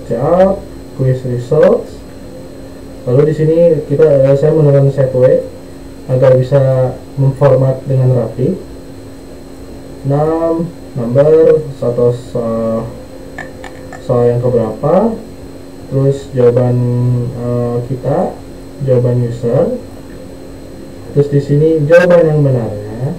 cout, quiz results. Lalu di sini saya menggunakan setway agar bisa memformat dengan rapi. 6 number atau soal yang keberapa, terus jawaban kita, jawaban user, terus di sini jawaban yang benarnya,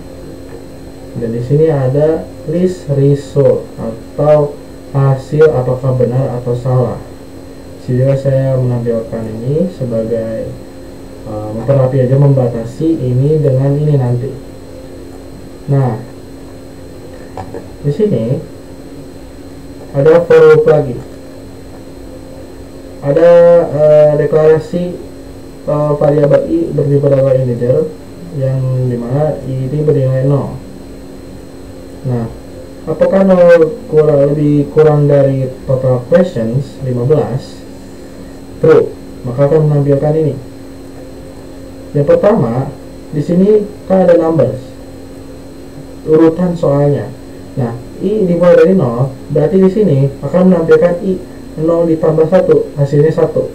dan di sini ada list result atau hasil apakah benar atau salah. Sehingga saya menampilkan ini sebagai terapi aja, membatasi ini dengan ini nanti. Nah, di sini ada for loop lagi, ada deklarasi variabel i bertipe data integer yang dimana i ini bernilai 0. Nah, apakah 0 lebih kurang dari total questions 15? True, maka akan menampilkan ini. Yang pertama, di sini kan ada numbers, urutan soalnya. Nah, i dimulai dari 0, berarti di sini akan menampilkan i 0 ditambah 1, hasilnya 1.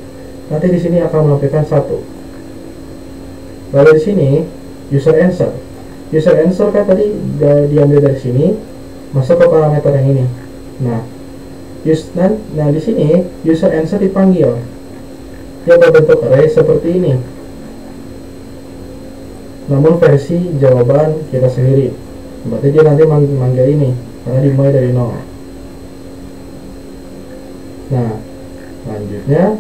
Nanti di sini akan menampilkan 1. Lalu di sini user answer. User answer kan tadi diambil dari sini, masuk ke parameter yang ini. Nah, di sini user answer dipanggil. Dia berbentuk array seperti ini, namun versi jawaban kita sendiri. Berarti dia nanti manggil ini karena dimulai dari 0. Nah, selanjutnya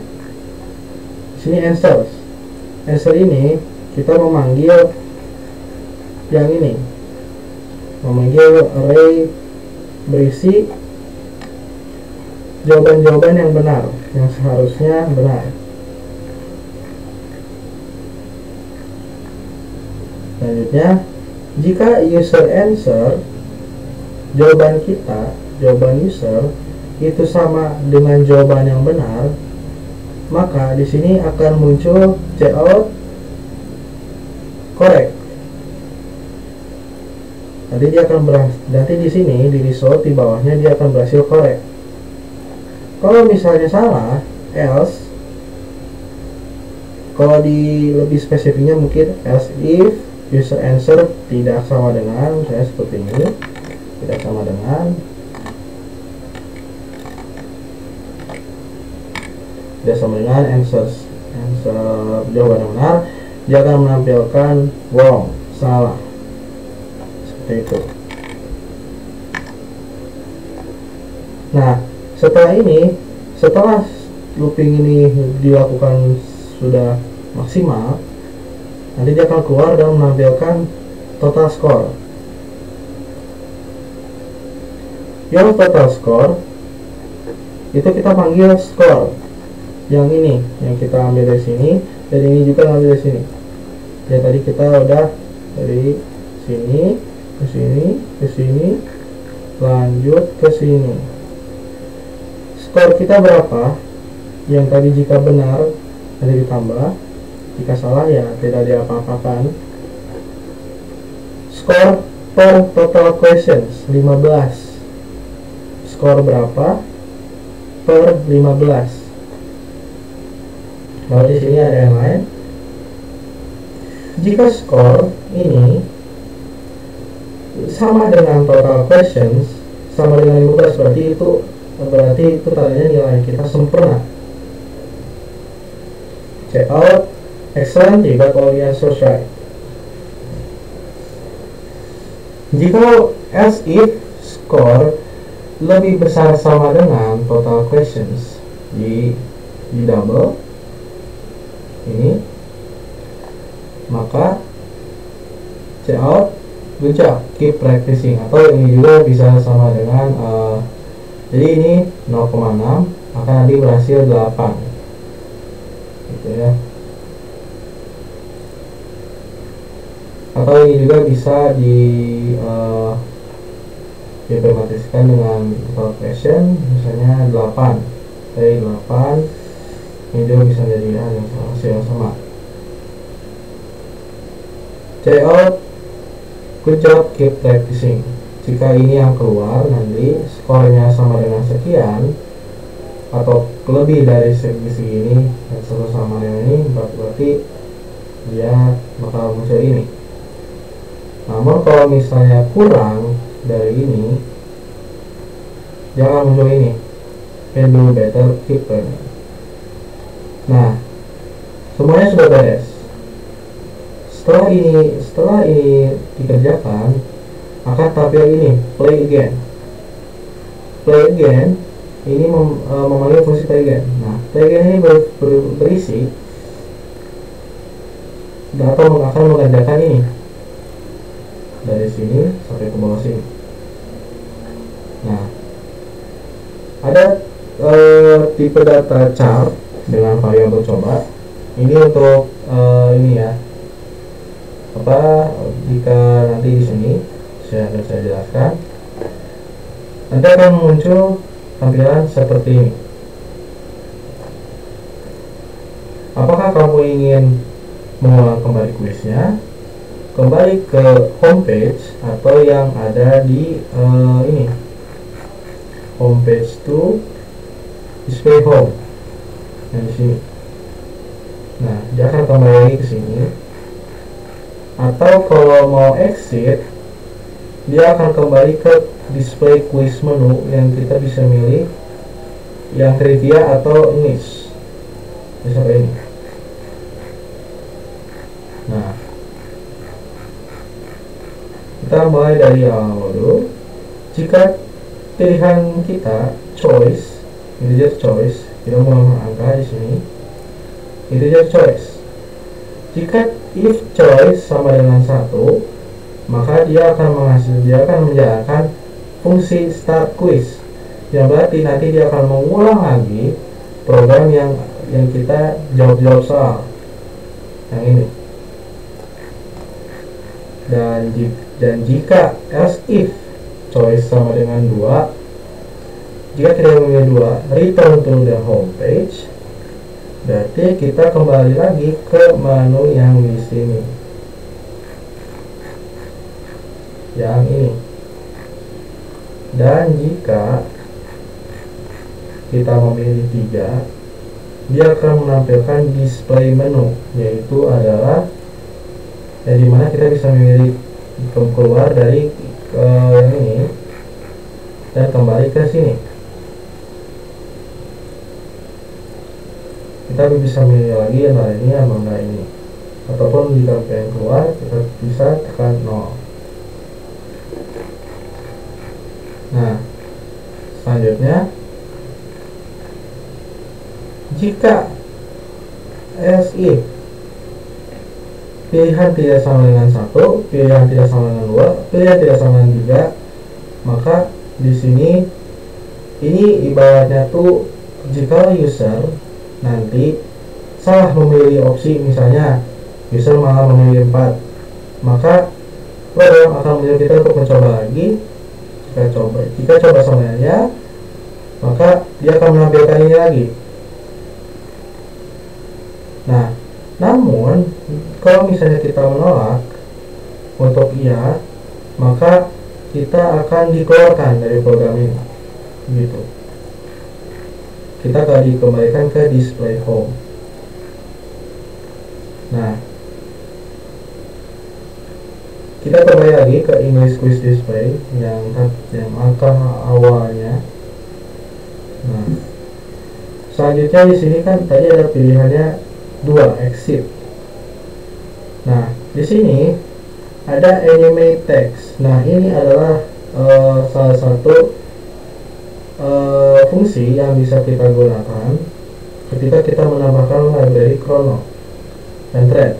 di sini answers. Answer ini kita memanggil yang ini, memanggil array berisi jawaban-jawaban yang benar, yang seharusnya benar. Selanjutnya, jika user answer, jawaban kita, jawaban user itu sama dengan jawaban yang benar, maka di sini akan muncul cout correct. Nanti di sini di result di bawahnya dia akan berhasil correct. Kalau misalnya salah, else. Kalau di lebih spesifiknya mungkin else if user answer tidak sama dengan, misalnya seperti ini, tidak sama dengan, answer jawaban yang benar, dia akan menampilkan wrong, salah, seperti itu. Nah, setelah looping ini dilakukan sudah maksimal, nanti dia akan keluar dan menampilkan total score. Yang total score itu kita panggil score. Yang ini yang kita ambil dari sini, dan ini juga ambil dari sini. Ya tadi kita udah dari sini ke sini ke sini, lanjut ke sini. Skor kita berapa? Yang tadi jika benar nanti ditambah, jika salah ya tidak diapa-apakan. Skor per total questions 15. Skor berapa per 15? Lalu di sini ada yang lain. Jika skor ini sama dengan total questions, sama dengan 15, berarti itu tandanya nilai kita sempurna. Check out, excellent, you got all the answers right. Jika as if score lebih besar sama dengan total questions, di double ini, maka check out, good job, keep practicing. Atau ini juga bisa sama dengan jadi ini 0,6 maka nanti berhasil 8 gitu ya. Atau ini juga bisa dipragmatiskan dengan total question, misalnya 8 dari 8, ini juga bisa jadi hasil yang sama. Check out, good job, keep practicing. Jika ini yang keluar, nanti skornya sama dengan sekian atau lebih dari segini dan satu sama dengan ini, berarti dia bakal muncul ini. Namun kalau misalnya kurang dari ini, jangan muncul ini. Can do better, keep learning. Nah, semuanya sudah beres. Setelah ini dikerjakan, akan tampil ini, play again. Play again ini memanggil fungsi play again. Nah, play again ini berisi atau akan mengerjakan ini dari sini sampai ke bawah sini. Nah, ada tipe data chart dengan variabel coba. Ini untuk ini ya. Jika nanti di sini saya jelaskan, nanti akan muncul tampilan seperti ini. Apakah kamu ingin mengulang kembali kuisnya, kembali ke homepage, atau yang ada di ini homepage to display home yang di sini. Nah, dia akan kembali lagi ke sini. Atau kalau mau exit, dia akan kembali ke display quiz menu yang kita bisa milih yang trivia atau English, misalnya ini. Nah, kita mulai dari awal dulu. Jika pilihan kita choice, integer choice, kita mengulang angka di sini, integer choice. Jika if choice sama dengan 1, maka dia akan menjalankan fungsi start quiz, yang berarti nanti dia akan mengulang lagi program yang kita jawab soal yang ini. Dan jika else if choice sama dengan 2, jika kita memilih 2, return to the home page, berarti kita kembali lagi ke menu yang di sini, yang ini. Dan jika kita memilih 3, dia akan menampilkan display menu, yaitu adalah dimana kita bisa memilih keluar dari yang ini dan kembali ke sini. Kita bisa milih lagi antara ini atau enggak ini, ataupun jika pengen keluar kita bisa tekan 0. Nah, selanjutnya jika else if pilihan tidak sama dengan 1, pilihan tidak sama dengan 2, pilihan tidak sama dengan 3, maka di sini ini ibaratnya tuh jika user nanti salah memilih opsi, misalnya user malah memilih 4, maka program akan menyuruh kita untuk mencoba lagi. Jika coba sama ya, maka dia akan menampilkan ini lagi. Nah, namun kalau misalnya kita menolak untuk iya, maka kita akan dikeluarkan dari program ini, gitu. Kita akan dikembalikan ke display home. Nah, kita kembali lagi ke English quiz display yang angka awalnya. Nah, selanjutnya di sini kan tadi ada pilihannya 2, exit. Nah, di sini ada animate text. Nah, ini adalah salah satu fungsi yang bisa kita gunakan ketika kita menambahkan library chrono dan thread.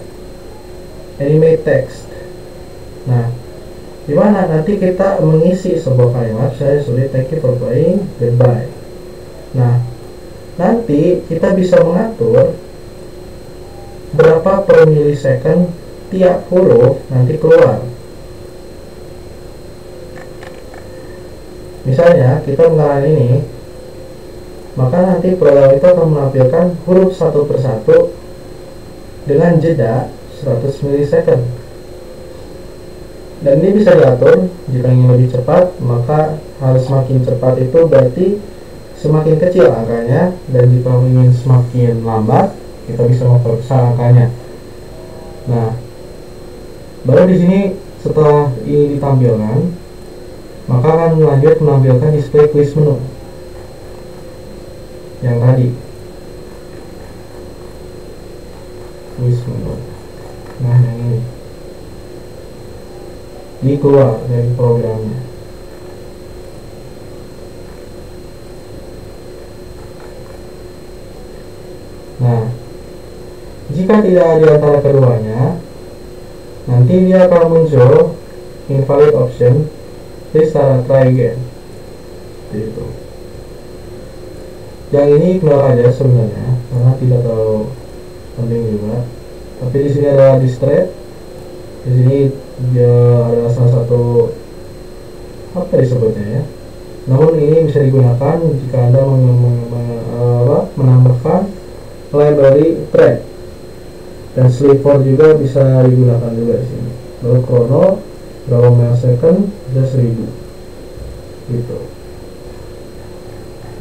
Animate text. Nah, dimana nanti kita mengisi sebuah kalimat, saya sulit thank you for playing, goodbye. Nah, nanti kita bisa mengatur berapa per milisecond tiap huruf nanti keluar. Misalnya kita mengalami ini, maka nanti program itu akan menampilkan huruf satu persatu dengan jeda 100 milisecond. Dan ini bisa diatur. Jika ingin lebih cepat, maka harus semakin cepat itu berarti semakin kecil angkanya, dan jika ingin semakin lambat, kita bisa memperbesar angkanya. Nah, baru di sini setelah ini ditampilkan, maka akan lanjut menampilkan display quiz menu yang tadi. Quiz menu. Nah, yang ini. Ini keluar dari programnya. Nah, jika tidak ada di antara keduanya, nanti dia akan muncul invalid option, please try again. Gitu. Yang ini ignore aja sebenarnya, karena tidak terlalu penting juga. Tapi di sini ada distract. Di sini dia adalah salah satu apa disebutnya ya. Namun ini bisa digunakan jika Anda menambahkan library thread, dan sleep for juga bisa digunakan juga di sini. Lalu chrono berapa millisecond, bisa 1000 gitu.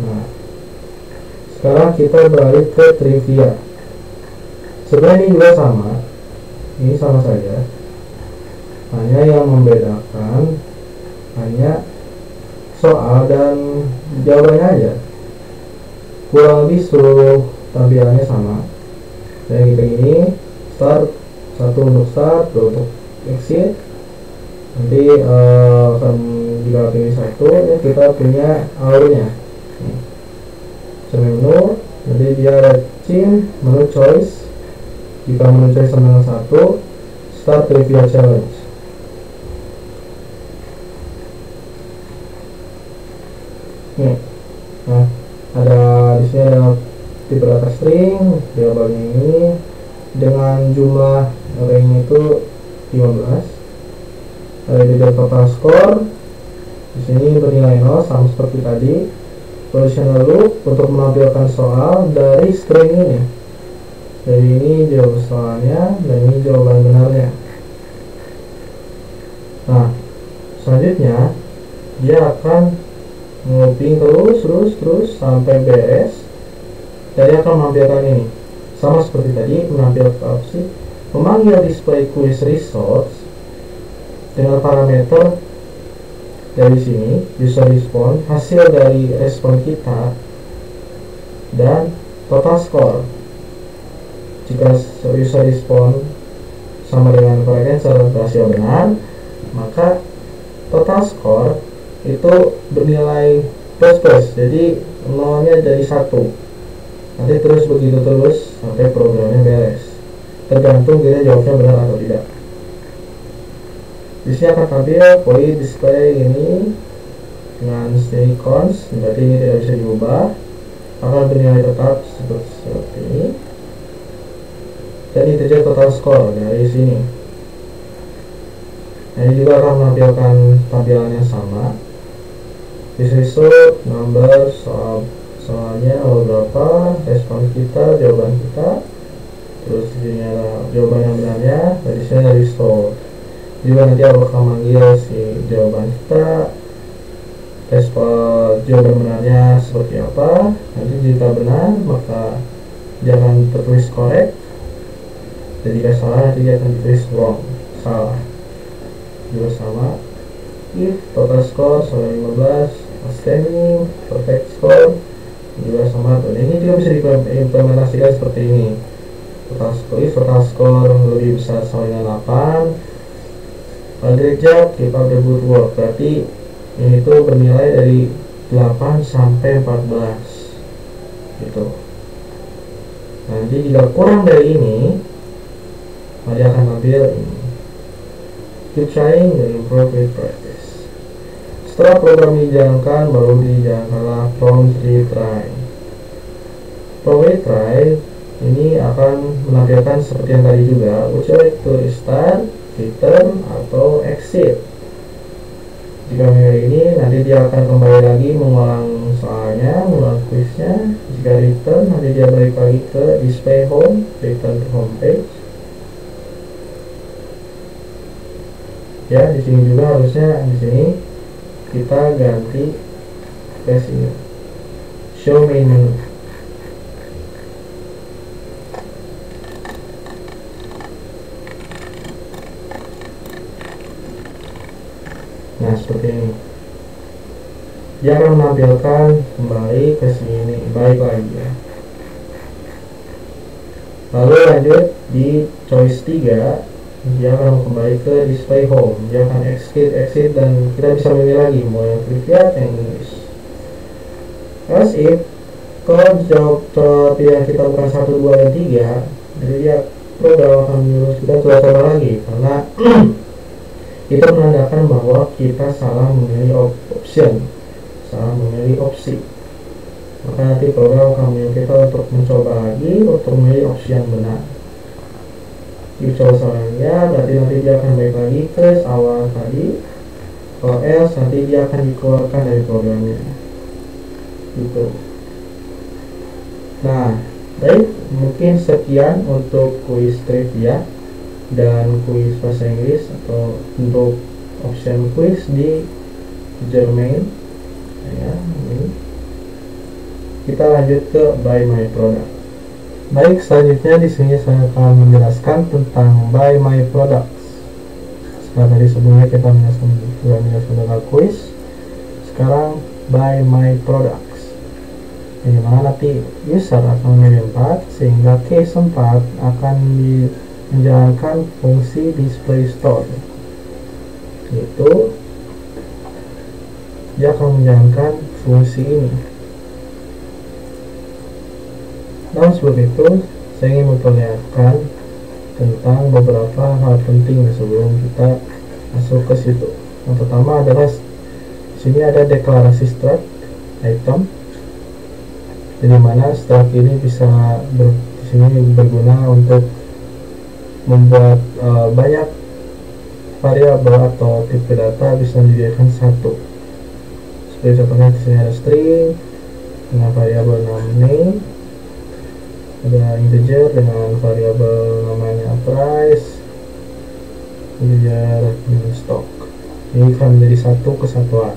Nah, sekarang kita beralih ke trivia. Sebenarnya ini juga sama, ini sama saja, hanya yang membedakan hanya soal dan jawabannya aja. Kurang lebih seluruh tampilannya sama. Dan kita ini start, satu untuk start, dua untuk exit. Nanti akan jika pilih satu ya, kita punya alurnya. Menu, nanti dia ada menu choice. Jika menu choice sama satu, start trivia challenge. Nih, nah ada di sini ada tipe data string, jawabannya ini dengan jumlah arraynya itu 15. Ada di total score. Di sini bernilai 0 sama seperti tadi. Conditional loop untuk menampilkan soal dari string ini. Jadi ini jawaban soalnya dan ini jawaban benarnya. Nah, selanjutnya dia akan looping terus sampai beres. Jadi akan menampilkan ini sama seperti tadi, menampilkan opsi memanggil display quiz results dengan parameter dari sini user response, hasil dari respon kita, dan total score. Jika user response sama dengan correct answer rasio benar, maka total score itu bernilai plus, jadi nolnya jadi 1. Nanti terus begitu terus sampai programnya beres, tergantung kita jawabnya benar atau tidak. Di sini akan tampil point display ini dengan string const, berarti ini tidak bisa diubah, akan bernilai tetap seperti ini. Dan ini saja total score dari sini. Nah, ini juga akan menampilkan tampilan yang sama. This result, number, soalnya berapa, respon kita, jawaban kita. Terus di sini ada jawaban yang benarnya, dan di sini ada restore. Juga nanti akan memanggil si jawaban kita, respon jawaban benarnya seperti apa. Nanti jika benar maka dia akan tertulis correct, dan jika salah nanti dia akan ditulis wrong, salah. Juga sama, if total score sama 15, outstanding, perfect score juga sama. Dan ini juga bisa diimplementasikan seperti ini. Total score lebih besar sama dengan 8, great job, keep up the good work. Berarti ini tuh bernilai dari 8 sampai 14 gitu. Nanti jika kurang dari ini, maka dia akan tampil ini, keep trying and improve with practice. Setelah program dijalankan, baru dijalankanlah prompt retry. Prompt retry ini akan menampilkan seperti yang tadi juga, would you like to restart, return, atau exit. Jika memilih ini, nanti dia akan kembali lagi mengulang soalnya, mengulang quiznya. Jika return, nanti dia balik lagi ke display home, return to home page. Ya, di sini juga harusnya di sini kita ganti ke sini show menu. Nah, seperti ini. Dia akan menampilkan kembali ke sini, baik lagi ya. Lalu lanjut di choice 3, dia akan kembali ke display home. Dia akan exit dan kita bisa memilih lagi mau yang Privyat, yang English. As if kalau jawab pilihan kita bukan 1, 2, dan 3, jadi dia program akan menyuruh kita coba-coba lagi, karena itu menandakan bahwa kita salah memilih opsi. Maka nanti program akan menyuruh kita untuk mencoba lagi untuk memilih opsi yang benar. Dicoba soalnya berarti nanti dia akan balik lagi ke awal tadi. Kalau else nanti dia akan dikeluarkan dari programnya gitu. Nah, baik, mungkin sekian untuk kuis trivia dan kuis bahasa Inggris atau untuk option kuis di German ya. Ini kita lanjut ke Buy My Product. Baik, selanjutnya di sini saya akan menjelaskan tentang Buy My Products. Setelah tadi sebelumnya kita menjelaskan tentang kuis, sekarang Buy My Products. Ini mana nanti user akan memilih 4 sehingga case 4 akan menjalankan fungsi display store. Itu dia akan menjalankan fungsi ini. Nah, sebelum itu saya ingin memperlihatkan tentang beberapa hal penting sebelum kita masuk ke situ. Yang pertama adalah di sini ada deklarasi strat item, di mana strat ini bisa di sini berguna untuk membuat banyak variabel atau tipe data bisa dijadikan satu. Seperti contohnya di sini ada string dengan variabel name, ada integer dengan variabel namanya price, integer dengan stock. Ini akan menjadi satu kesatuan.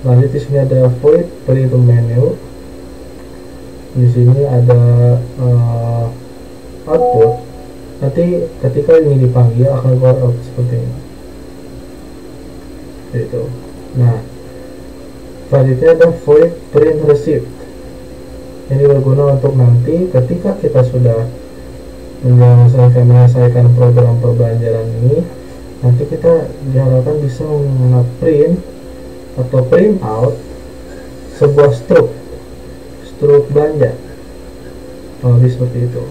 Lanjut di sini ada void print to menu. Di sini ada output. Nanti ketika ini dipanggil akan keluar output seperti ini. Itu. Nah, selanjutnya ada void print receipt. Ini berguna untuk nanti ketika kita sudah menyelesaikan program perbelanjaan ini, nanti kita diharapkan bisa print atau print out sebuah struk belanja. Lebih seperti itu.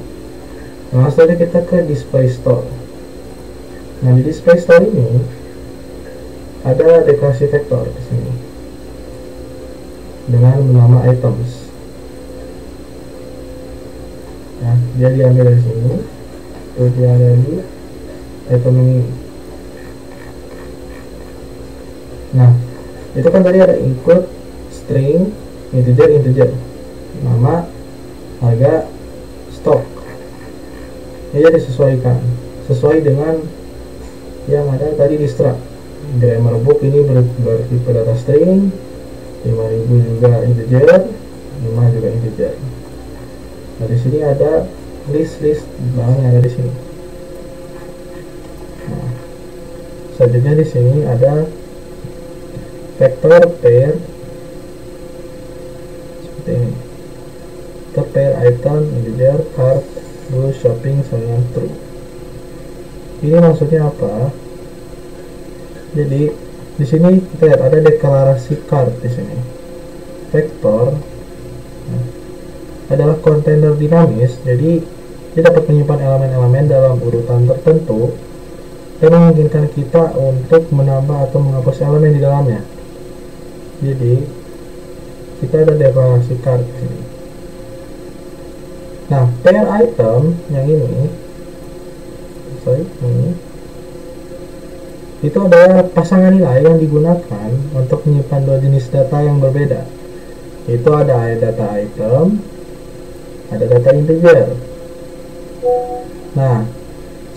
Nah, selanjutnya kita ke display store. Nah, di display store ini ada deklarasi vektor di sini dengan nama items. Nah, dia diambil dari sini, terus dia ada di item ini. Nah, itu kan tadi ada include string integer nama, harga, stok. Ini disesuaikan sesuai dengan yang ada tadi di strat. Grammar book ini bertipe data string, 5000 juga integer, 5 juga integer. Nah, di sini ada list barang yang ada di sini. Nah, selanjutnya di sini ada vector pair seperti ini. Vector pair item integer cart go shopping dengan true. Ini maksudnya apa? Jadi di sini kita lihat ada deklarasi cart di sini. Vektor adalah kontainer dinamis, jadi dia dapat menyimpan elemen-elemen dalam urutan tertentu dan memungkinkan kita untuk menambah atau menghapus elemen di dalamnya. Jadi kita ada deklarasi cart di sini. Nah, pair item yang ini, itu adalah pasangan nilai yang digunakan untuk menyimpan dua jenis data yang berbeda. Itu ada data item, ada data integer. Nah,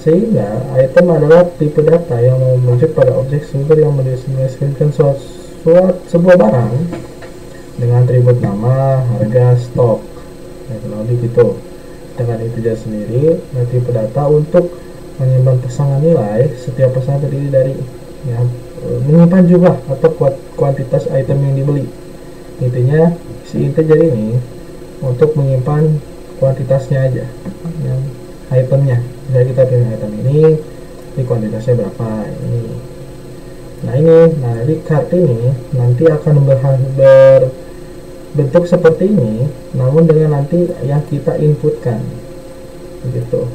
Sehingga item adalah tipe data yang merujuk pada objek sumber yang mendeskripsikan sebuah barang dengan atribut nama, harga, stok, ya kurang lebih gitu. Dengan itu sendiri, tipe data untuk menyimpan pasangan nilai. Setiap pasangan terdiri dari ya, menyimpan jumlah atau kuantitas item yang dibeli. Intinya si integer ini untuk menyimpan kuantitasnya aja, yang itemnya. Misalnya kita pilih item ini kuantitasnya berapa ini. Nah di kartu ini nanti akan berbentuk seperti ini, namun dengan nanti yang kita inputkan begitu.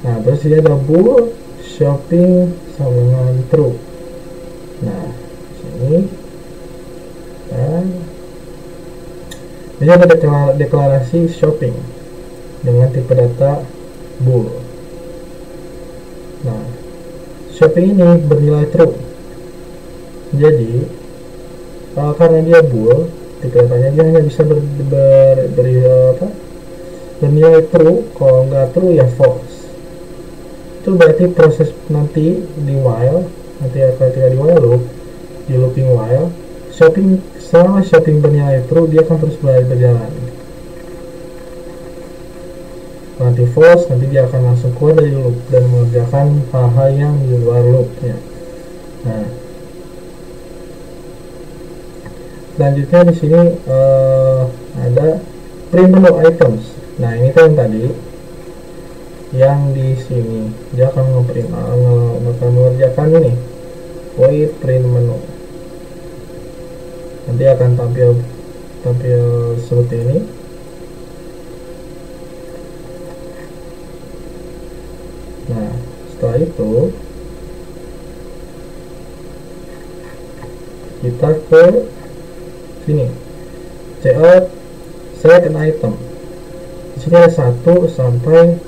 Nah terus dia ada bool shopping sama dengan true. Nah sini dan ini ada deklarasi shopping dengan tipe data bool. Nah shopping ini bernilai true, jadi karena dia bool, tipe datanya dia hanya bisa bernilai true. Kalau nggak true ya false. Itu berarti proses nanti di while, nanti ketika di while loop, di looping while, selama shopping bernilai true, dia akan terus berjalan. Nanti false, nanti dia akan langsung keluar dari loop dan mengerjakan hal-hal yang di luar loopnya. Nah selanjutnya di sini ada print menu items. Nah ini kan yang tadi, yang di sini dia akan mengerjakan ini void print menu. Nanti akan tampil seperti ini. Nah setelah itu kita ke sini, cout select an item. Di sini ada 1 sampai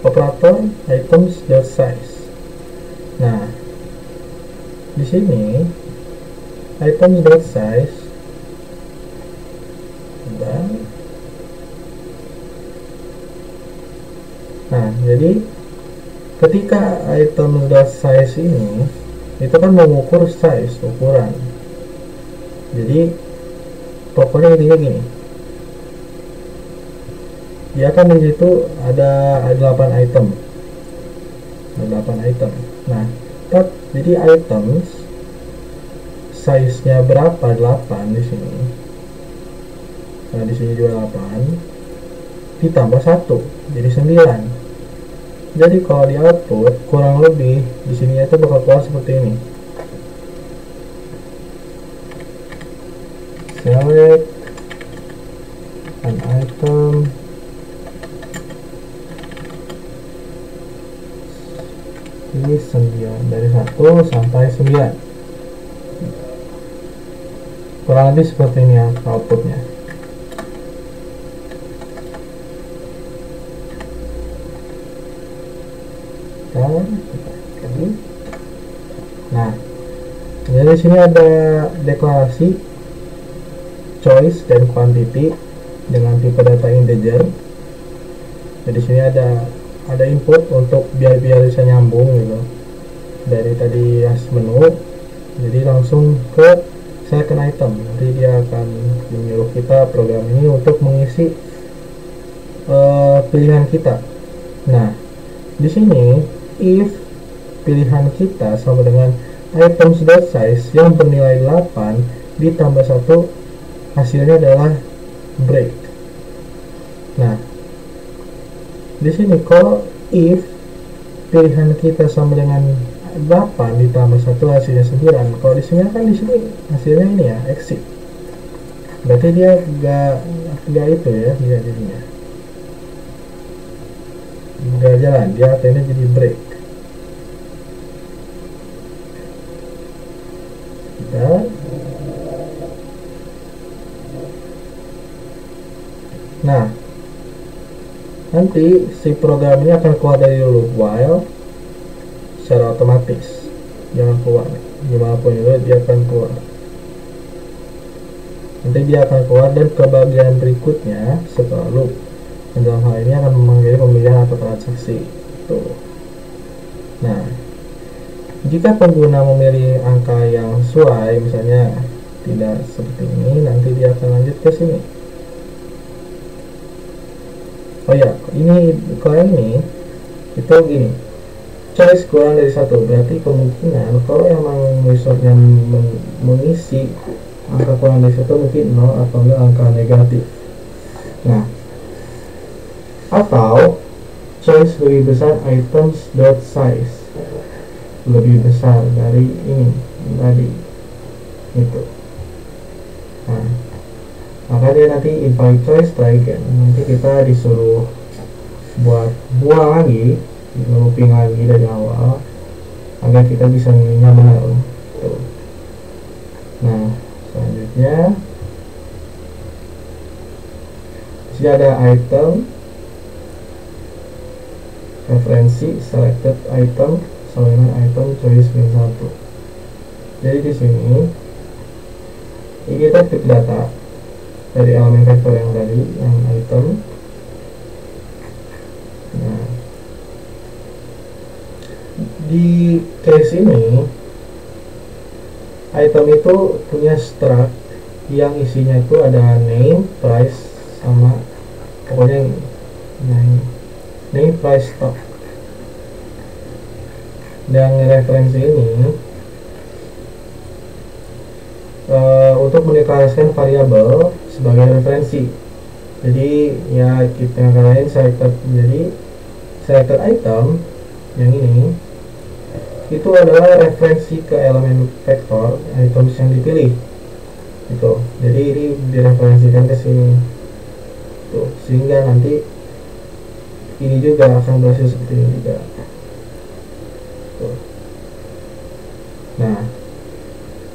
operator items.size. Nah di sini items.size dan nah jadi ketika items.size ini itu kan mengukur size, ukuran. Jadi pokoknya intinya gini, dia kan di situ ada 8 item. Nah jadi items size nya berapa? 8 di sini. Nah di sini juga 8 ditambah 1 jadi 9. Jadi kalau di output kurang lebih di sini itu bakal keluar seperti ini. Select an item ini 9, dari 1 sampai 9, kurang lebih seperti ini ya outputnya. Nah jadi di sini ada deklarasi choice dan quantity dengan tipe data integer. Jadi sini ada input untuk biar bisa nyambung gitu dari tadi menu. Jadi langsung ke second item. Nanti dia akan menyuruh kita program ini untuk mengisi pilihan kita. Nah di sini if pilihan kita sama dengan items.size yang bernilai 8 ditambah 1, hasilnya adalah break. Nah di sini kalau if pilihan kita sama dengan 8 ditambah 1 hasilnya 9, kalau di sini kan di sini hasilnya ini ya exit, berarti dia gak itu ya, dia jadinya gak jalan, dia akhirnya jadi break. Nah nanti si program ini akan keluar dari loop while secara otomatis, jangan keluar dimanapun itu dia akan keluar. Nanti dia akan keluar dan ke bagian berikutnya setelah loop dalam hal ini akan mengakhiri pembelian atau transaksi. Tuh. Nah, jika pengguna memilih angka yang sesuai, misalnya tidak seperti ini, nanti dia akan lanjut ke sini. Oh ya, ini kalau ini itu gini, choice kurang dari satu, berarti kemungkinan kalau emang usernya mengisi angka kurang dari satu mungkin 0 atau enggak angka negatif. Nah, atau choice lebih besar items dot size, lebih besar dari ini tadi itu. Nah, maka dia nanti invalid choice try again, nanti kita disuruh buat buang lagi, looping lagi dari awal agar kita bisa milihnya benar. Tuh. Nah, selanjutnya disini ada item, referensi, selected item, salinan item, choice min 1. Jadi di sini ini kita ketik data dari elemen vektor yang tadi, yang item. Nah, di case ini item itu punya struct yang isinya itu ada name, price, sama pokoknya name, price, stock. Dan referensi ini untuk mendeklarasikan variabel sebagai referensi. Jadi ya kita kalian selected, jadi selected item yang ini itu adalah referensi ke elemen vektor items yang dipilih itu. Jadi ini direferensikan ke sini tuh, sehingga nanti ini juga akan berhasil seperti ini juga tuh. Nah,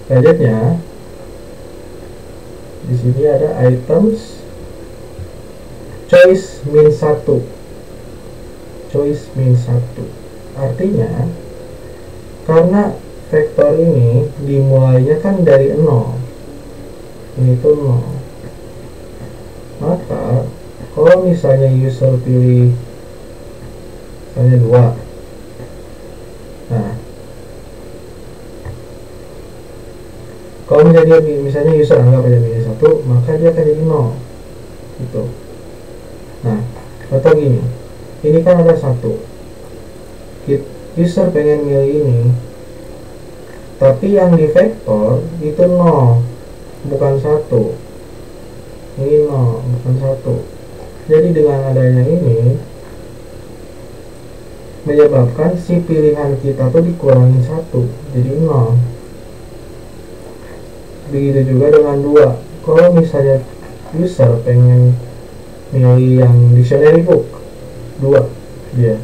selanjutnya di sini ada items choice min 1, choice min 1, artinya karena vektor ini dimulainya kan dari 0, ini tuh 0, maka kalau misalnya user pilih misalnya 2, nah kalau misalnya user anggap aja minus 1, maka dia akan jadi 0 gitu. Nah, atau gini, ini kan ada 1, user pengen milih ini, tapi yang di vektor itu 0 bukan 1, ini 0 bukan 1. Jadi dengan adanya ini menyebabkan si pilihan kita tuh dikurangi 1 jadi 0. Begitu juga dengan 2, kalau misalnya user pengen milih yang dictionary book 2 dia,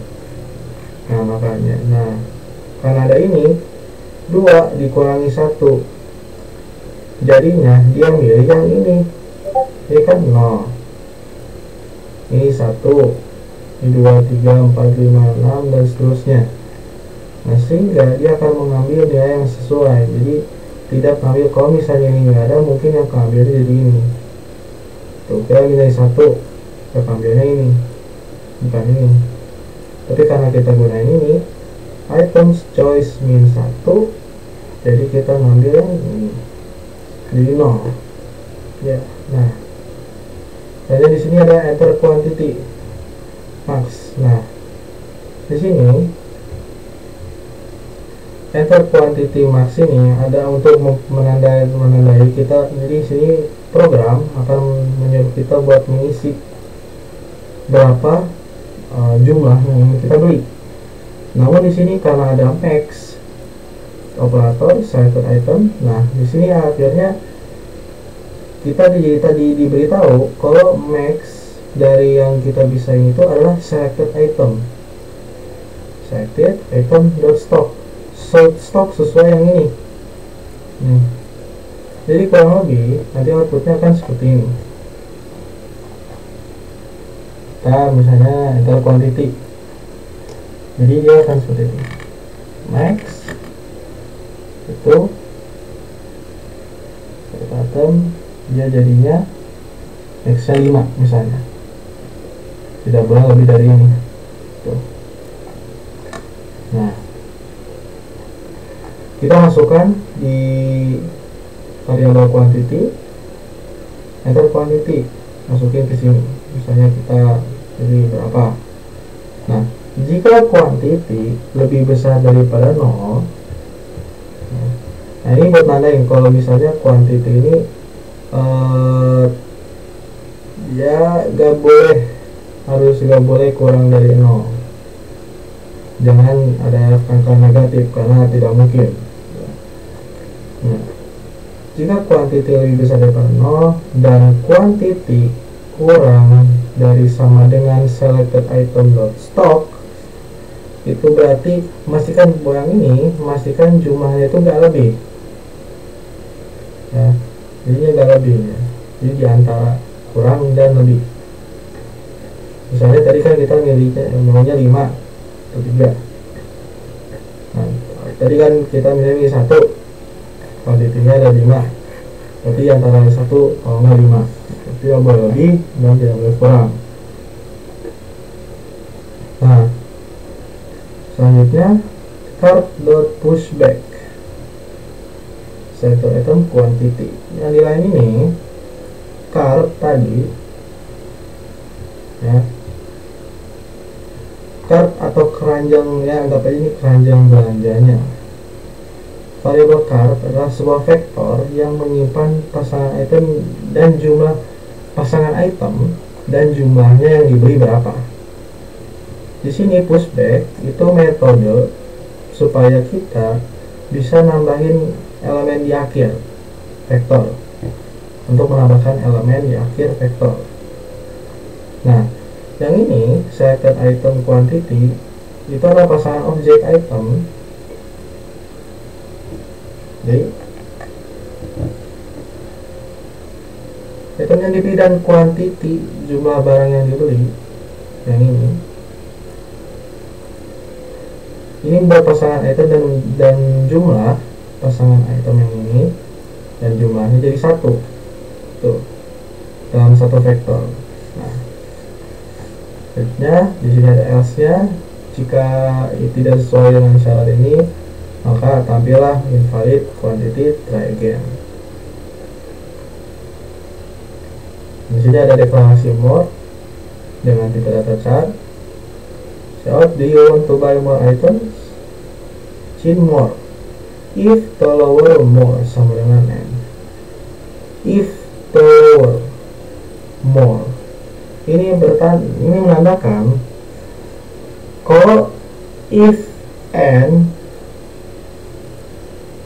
nah makanya, nah karena ada ini 2 dikurangi 1, jadinya dia milih yang ini kan 0, ini 1, ini 2, 3, 4, 5, 6 dan seterusnya. Nah, sehingga dia akan mengambil nilai yang sesuai, jadi tidak mengambil, kalau misalnya ini nggak ada, mungkin yang keambil jadi ini tuh, kita nilai 1, kita ambilnya ini bukan ini, tapi karena kita gunain ini items choice min 1, jadi kita ngambil yang ini jadi 0 ya. Nah, jadi di sini ada enter quantity max. Nah, di sini enter quantity max ini ada untuk menandai kita. Jadi sini program akan menyuruh kita buat mengisi berapa jumlah yang kita beli. Namun di sini karena ada max operator selected item, nah di sini akhirnya kita diberitahu kalau max dari yang kita bisa itu adalah selected item dot stock. Stock sesuai yang ini nih. Jadi kurang lebih nanti outputnya akan seperti ini. Kita misalnya enter quantity, jadi dia akan seperti ini, max itu item, dia jadinya x nya 5 misalnya. tidak boleh lebih dari ini. Tuh. Nah, kita masukkan di variabel quantity, enter quantity, masukin ke sini. Misalnya kita pilih berapa. Nah, jika quantity lebih besar daripada 0, nah ini buat nandain kalau misalnya quantity ini ya gak boleh kurang dari 0. Jangan ada angka negatif karena tidak mungkin. Nah, jika quantity lebih besar daripada 0 dan quantity kurang dari sama dengan selected item.stock, itu berarti memastikan yang ini, memastikan jumlahnya itu nggak lebih ya, jadinya nggak lebih ya. Jadi diantara kurang dan lebih. Misalnya tadi kan kita maunya 5 atau 3. Nah, tadi kan kita misalnya 1, kuantitinya ada 5, berarti antara 1 kalau nggak 5, tidak boleh lebih dan tidak boleh kurang. Nah, selanjutnya cart.pushback selected item quantity. Yang di line ini cart tadi ya, cart atau keranjang ya, anggap aja ini keranjang belanjanya. Variabel cart adalah sebuah vektor yang menyimpan pasangan item dan jumlah pasangan item dan jumlahnya yang dibeli berapa. Di sini pushback itu metode supaya kita bisa nambahin elemen di akhir vektor, untuk menambahkan elemen di akhir vektor. Nah, yang ini selected item quantity itu adalah pasangan objek item. Jadi item yang dibeli dan quantity jumlah barang yang dibeli, yang ini buat pasangan item dan jumlah pasangan item yang ini dan jumlahnya jadi 1 tuh dalam satu vektor. Nah, selanjutnya di sini ada else-nya. Jika tidak sesuai dengan syarat ini, maka tampillah invalid quantity, try again. Di sini ada deklarasi more dengan tipe data chart. Shout, do you want to buy more items? Chain more. If to lower more sama dengan n. If to lower more, ini menandakan kalau if n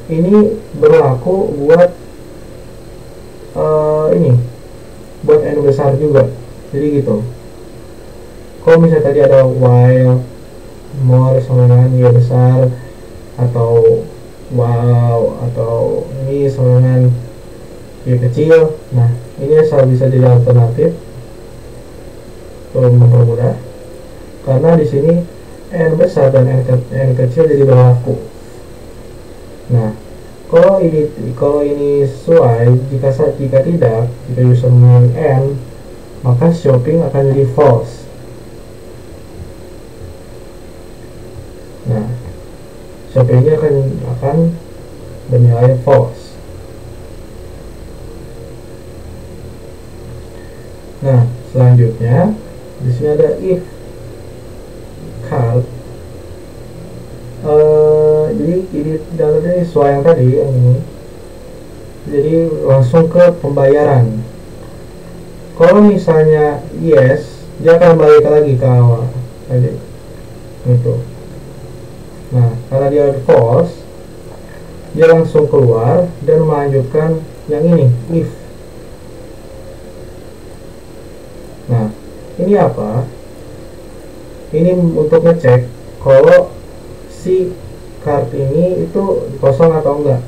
ini berlaku buat buat n besar juga. Jadi gitu. Kalau misalnya tadi ada while more sama dengan y besar, atau wow, atau ini sama dengan y kecil, nah ini asal bisa jadi alternatif untuk mempermudah, karena di sini n besar dan n kecil jadi berlaku. Nah, kalau ini sesuai, jika tidak, jika user dengan n, maka shopping akan jadi false. Nah, shoppingnya akan bernilai false. Nah, selanjutnya di sini ada if cart. Jadi ini datanya sesuai yang tadi, yang ini. Jadi langsung ke pembayaran. Kalau misalnya yes, dia akan balik lagi ke awal tadi. Gitu. Nah, karena dia false, dia langsung keluar dan melanjutkan yang ini, if. Nah, ini apa? Ini untuk ngecek kalau si cart ini itu kosong atau enggak.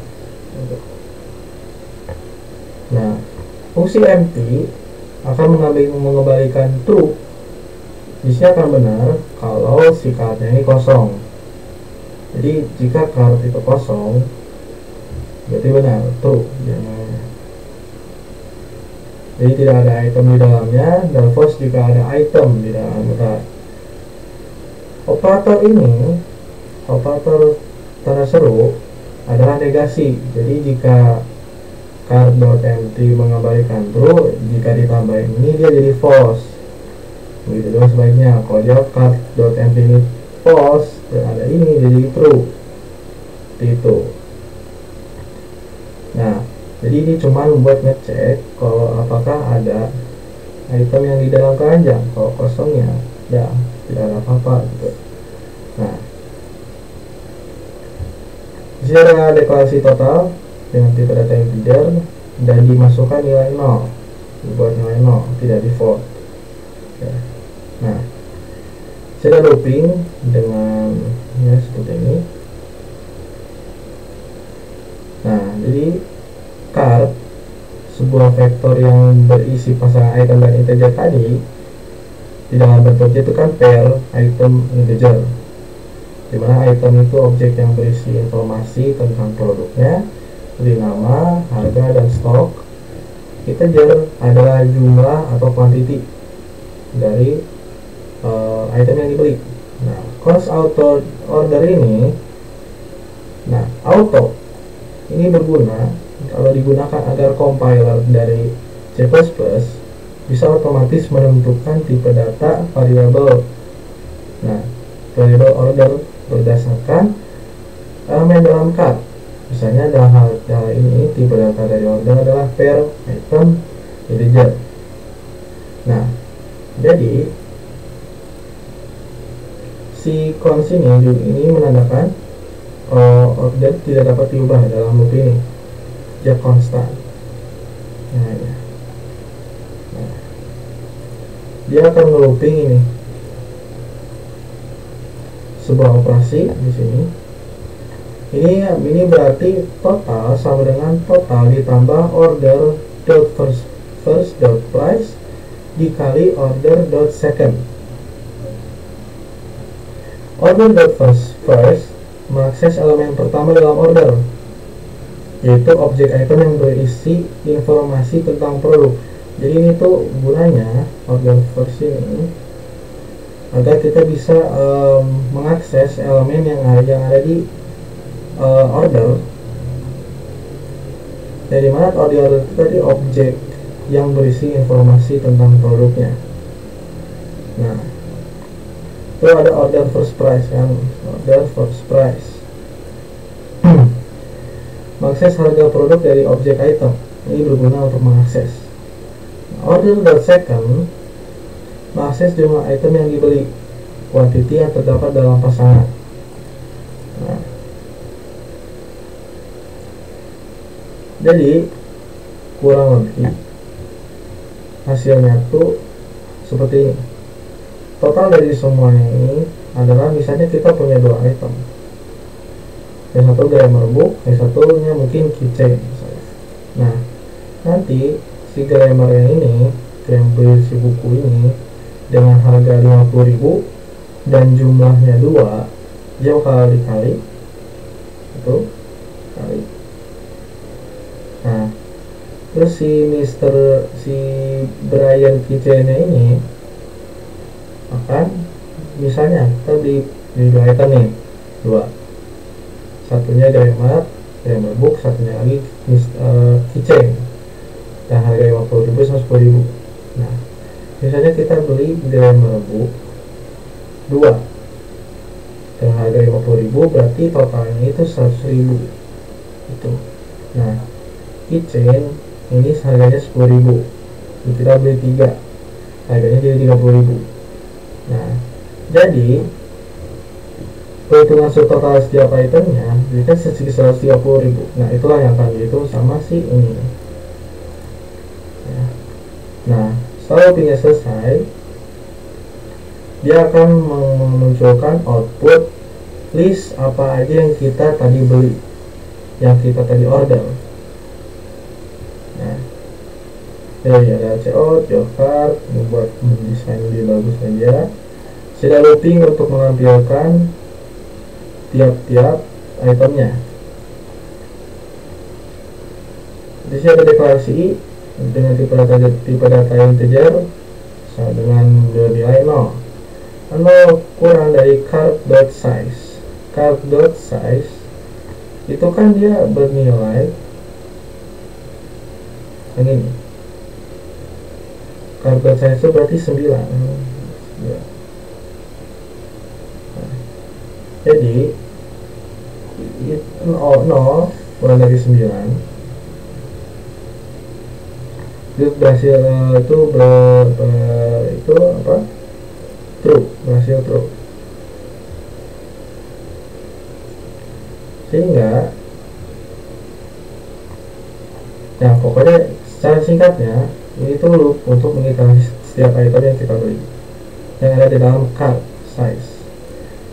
Nah, fungsi empty akan mengembalikan true. Di sini akan benar kalau si cartnya ini kosong. Jadi jika cart itu kosong, berarti benar true. Jadi tidak ada item di dalamnya, dan false jika ada item di dalam card. Operator ini, operator tanda seru, adalah negasi. Jadi jika card.empty mengembalikan true, jika ditambahin ini dia jadi false. Begitu juga sebaliknya, kalau dia card.empty ini false dan ada ini dia jadi true. Seperti itu. Nah, jadi ini cuma buat ngecek kalau apakah ada item yang di dalam keranjang. Kalau kosongnya ya tidak ada apa-apa gitu. Nah, di sini ada deklarasi total dengan tipe data integer dan dimasukkan nilai 0, dibuat nilai 0, tidak default. Oke. Nah, saya looping dengan ya seperti ini. Nah, jadi card, sebuah vektor yang berisi pasangan item dan integer tadi, di dalam bentuknya itu kan pair item integer, dimana item itu objek yang berisi informasi tentang produknya seperti nama, harga, dan stok. Integer adalah jumlah atau quantity dari item yang dibeli. Nah, const auto order ini, nah auto ini berguna kalau digunakan agar compiler dari C++ bisa otomatis menentukan tipe data variabel. Nah, variabel order berdasarkan elemen dalam card. Misalnya dalam hal ini tipe data dari order adalah pair item integer. Nah, jadi si const ini menandakan order tidak dapat diubah dalam loop ini, dia konstan. Nah, ya. Nah, dia akan nge-looping ini sebuah operasi di sini. Ini berarti total sama dengan total ditambah order dot first dot price dikali order dot second. Order dot first mengakses elemen pertama dalam order, yaitu objek item yang berisi informasi tentang produk. Jadi ini tuh gunanya order first ini agar kita bisa mengakses elemen yang ada di order. Dari mana order itu tadi objek yang berisi informasi tentang produknya. Nah, itu ada order first price kan, order first price. Mengakses harga produk dari objek item ini berguna untuk mengakses. Order dot second mengakses jumlah item yang dibeli, quantity yang terdapat dalam pasangan. Nah, jadi kurang lebih hasilnya tuh seperti ini. Total dari semuanya ini adalah misalnya kita punya dua item, yang satu grammar book, yang satunya mungkin keychain misalnya. Nah, nanti si grammar yang ini, grammar si buku ini dengan harga 50.000 dan jumlahnya 2, dia bakal dikali itu kali. Nah, terus si Brian keychainnya ini akan misalnya kita beli dua item nih, dua, satunya grammar book, satunya lagi keychain, dan harga 50.000 sama 10.000. Nah, misalnya kita beli grammar book 2 dengan harga 50.000, berarti totalnya itu 100.000 itu. Nah, keychain ini harganya 10.000, kita beli 3, harganya jadi 30.000. Nah, jadi perhitungan subtotal setiap itemnya jadi kan sekitar 130.000. Nah, itulah yang akan dihitung sama si ini ya. Nah, setelah loopingnya selesai, dia akan memunculkan output list apa aja yang kita tadi beli, yang kita tadi order. Nah, jadi ada CO, Jokart, membuat mendesain lebih bagus saja. Sudah looping untuk menampilkan tiap-tiap itemnya. Di sini ada deklarasi dengan tipe data integer sama dengan nilai 0. 0 kurang dari card.size. Card.size itu kan dia bernilai yang ini. Card.size itu berarti 9. Jadi 0 kurang dari 9 itu berhasil, itu apa, true, berhasil true. Sehingga nah pokoknya secara singkatnya ini tuh loop untuk menghitung setiap item yang kita beli yang ada di dalam cart size.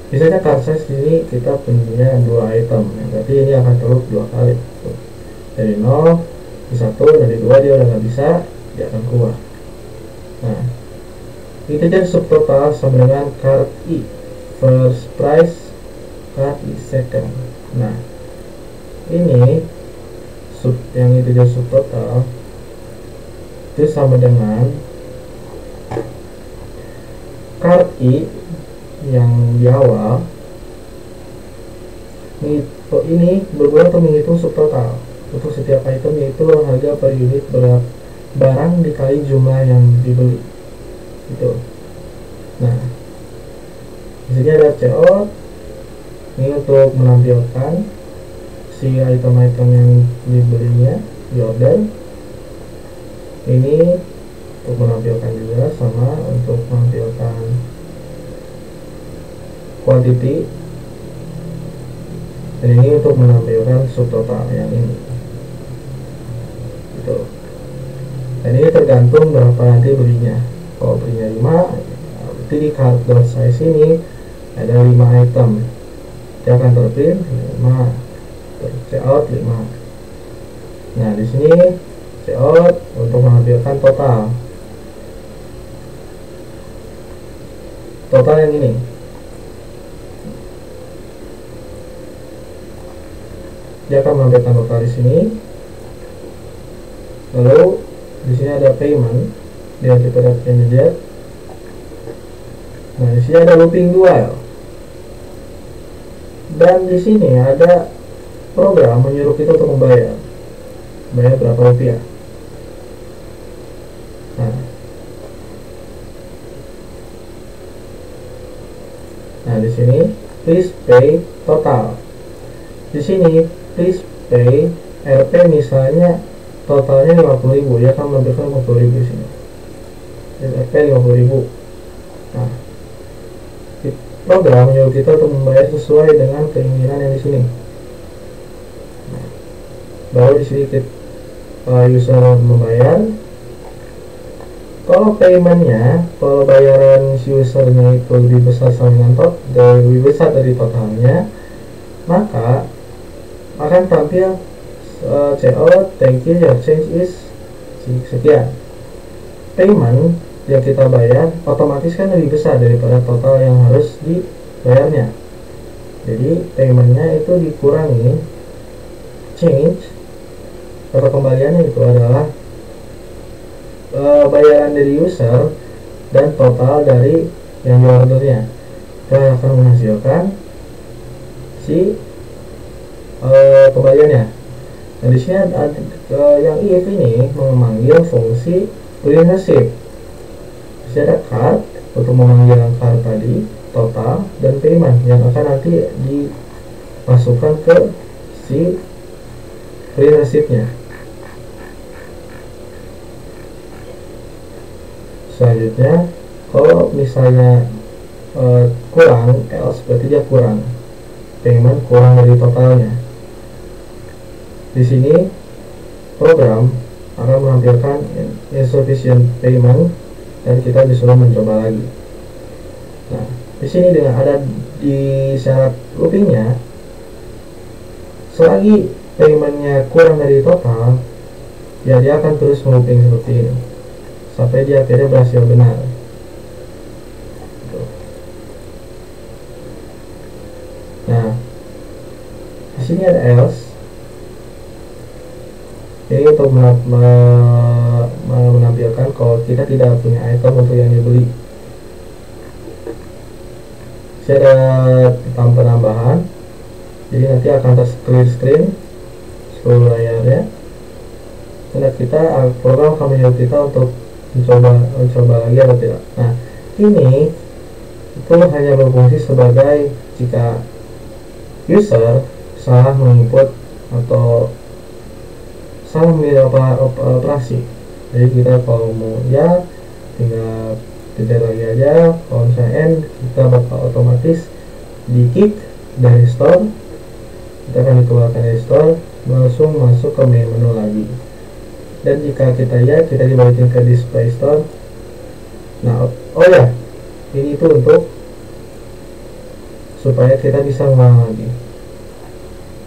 Misalnya cart size ini kita punya 2 item, berarti ini akan terloop 2 kali tuh. Dari 0 ke 1, dari 2 dia udah nggak bisa, dia akan keluar. Nah, integer subtotal sama dengan cart i first price, cart i second. Nah, ini yang integer subtotal itu sama dengan cart i yang di awal ini berguna untuk menghitung subtotal untuk setiap item, yaitu harga per unit barang dikali jumlah yang dibeli itu. Nah, di sini ada CO ini untuk menampilkan si item-item yang dibelinya di order. Ini untuk menampilkan juga, sama untuk menampilkan quantity, dan ini untuk menampilkan subtotal yang ini gitu. Dan ini tergantung berapa nanti belinya. Kalau belinya 5, berarti di cart.size ini ada 5 item, dia akan terprint 5, checkout 5. Nah, di sini checkout untuk menampilkan total yang ini. Dia akan menampilkan total di sini. Lalu di sini ada payment dengan tipe data integer. Nah, di sini ada looping dual. Dan di sini ada program menyuruh kita untuk membayar berapa rupiah. Nah, di sini please pay total. Di sini please pay RP, misalnya totalnya 50.000, dia akan menampilkan 50.000 di sini. RP 50.000. Nah, program menyuruh kita untuk membayar sesuai dengan keinginan yang di sini. Nah, baru di sini user membayar. Kalau paymentnya, kalau bayaran si usernya itu lebih besar lebih besar dari totalnya, maka akan tampil checkout, thank you, your change is sekian. Payment yang kita bayar otomatis kan lebih besar daripada total yang harus dibayarnya. Jadi paymentnya itu dikurangi change atau kembaliannya itu adalah bayaran dari user dan total dari yang diordernya. Kita akan menghasilkan si kembaliannya. Nah, di sini yang if ini memanggil fungsi print receipt. Di sini ada card untuk memanggil card tadi, total, dan payment yang akan nanti dimasukkan ke si print receipt-nya. Selanjutnya, kalau misalnya kurang, else berarti dia kurang, payment kurang dari totalnya. Di sini program akan menampilkan insufficient payment dan kita disuruh mencoba lagi. Nah, di sini dengan ada di syarat loopingnya, selagi paymentnya kurang dari total, ya dia akan terus looping seperti ini sampai dia akhirnya berhasil benar. Nah, di sini ada else. Ini untuk menampilkan kalau kita tidak punya item untuk yang dibeli. Saya ada penambahan, jadi nanti akan clear screen seluruh layarnya, dan program akan menyuruh kita untuk mencoba lagi atau tidak. Nah, ini itu hanya berfungsi sebagai jika user salah menginput atau salah memilih operasi. Jadi kita kalau mau ya tinggal pencet lagi aja, kalau misalnya N kita bakal otomatis di kick dari store, kita akan dikeluarkan dari store, langsung masuk ke menu lagi. Dan jika kita ya, kita dibalikin ke display store. Nah, oh ya, ini itu untuk supaya kita bisa ngulang lagi,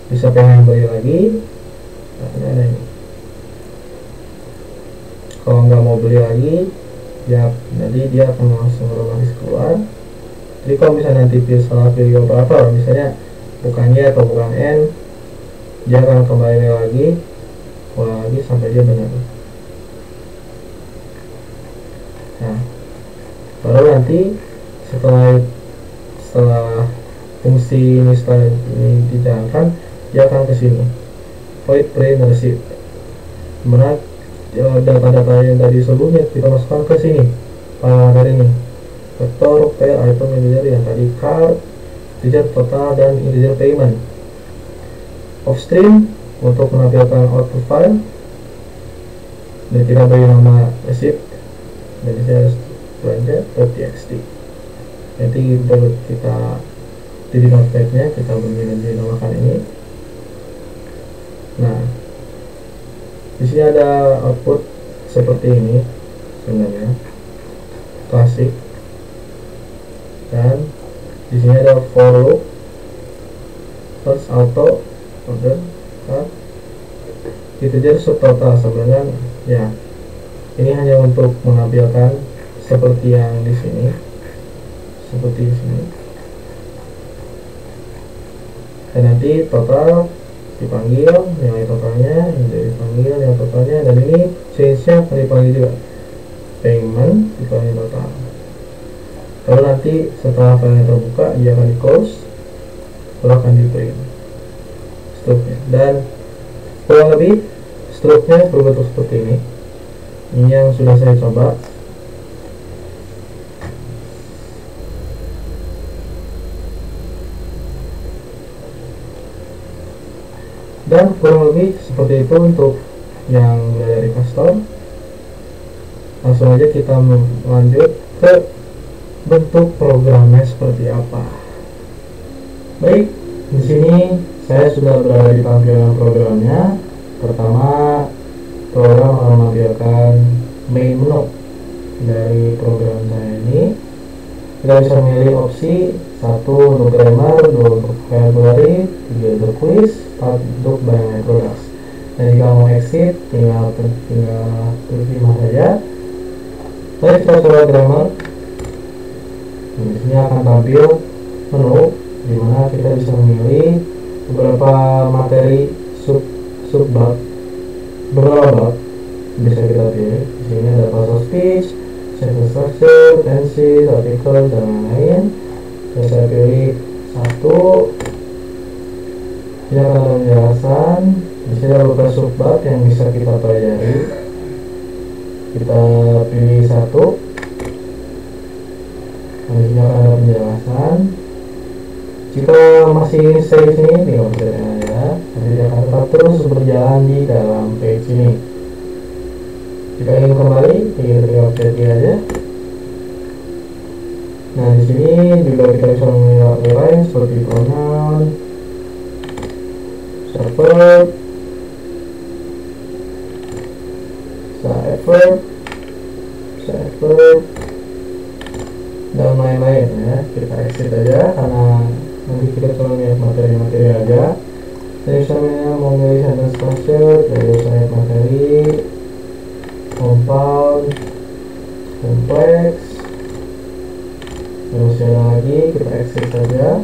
bisa pengen beli lagi. Nah, ada ini. Kalau nggak mau beli lagi, ya nanti dia akan langsung otomatis keluar. Jadi kalau misalnya nanti salah pilih operator, misalnya bukan Y atau bukan N, dia akan kembali lagi, ulang lagi sampai dia benar. Nah, baru nanti setelah fungsi ini dijalankan, dia akan ke sini, void print receipt, dimana data-data yang tadi sebelumnya kita masukkan ke sini pada materi ini, vektor, pair, item, integer yang tadi card, integer total, dan integer payment. Offstream untuk menampilkan output file, dan kita beri nama receipt, jadi saya belanja.txt. Nanti baru kita di notepad-nya kita dinamakan ini. Nah, di sini ada output seperti ini sebenarnya, klasik, dan di sini ada for loop, first auto, order, itu jadi subtotal sebenarnya. Ya, ini hanya untuk menampilkan seperti yang di sini, seperti di sini. Dan nanti total dipanggil, nilai totalnya, ini dipanggil nilai totalnya, dan ini change-nya akan dipanggil juga, payment dipanggil total. Lalu nanti setelah filenya terbuka, dia akan di close, lalu akan di print struknya, dan kurang lebih struknya berbentuk seperti ini. Ini yang sudah saya coba. Dan kurang lebih seperti itu untuk yang dari custom. Langsung aja kita lanjut ke bentuk programnya seperti apa. Baik, di sini saya sudah berada di tampilan programnya. Pertama, program akan menampilkan main menu dari program saya ini. Kita bisa memilih opsi 1 untuk grammar, 2 untuk vocabulary, 3 untuk quiz, 4 untuk binary products. Dan jika mau exit, tinggal terima saja. Mari kita coba grammar. Di sini akan tampil menu di mana kita bisa memilih beberapa materi subbab, beberapa bab bisa kita pilih. Di sini ada parts of speech, sentence structure, tenses, artikel, dan lain-lain. Dan saya pilih 1. Ini akan ada penjelasan. Di sini ada beberapa subbab yang bisa kita pelajari. Kita pilih 1. Nah, di sini akan ada penjelasan. Jika masih ingin stay di sini, tinggal pencet aja. Nanti dia akan tetap terus berjalan di dalam page ini. Jika ingin kembali, tinggal pencet aja. Nah, di sini juga kita bisa menilai seperti pronoun, verb, adverb, dan lain-lain ya. Kita exit aja karena nanti kita cuma lihat materi-materi aja. Jadi misalnya mau milih sentence structure, jadi saya materi, compound, complex, terus lagi kita exit saja.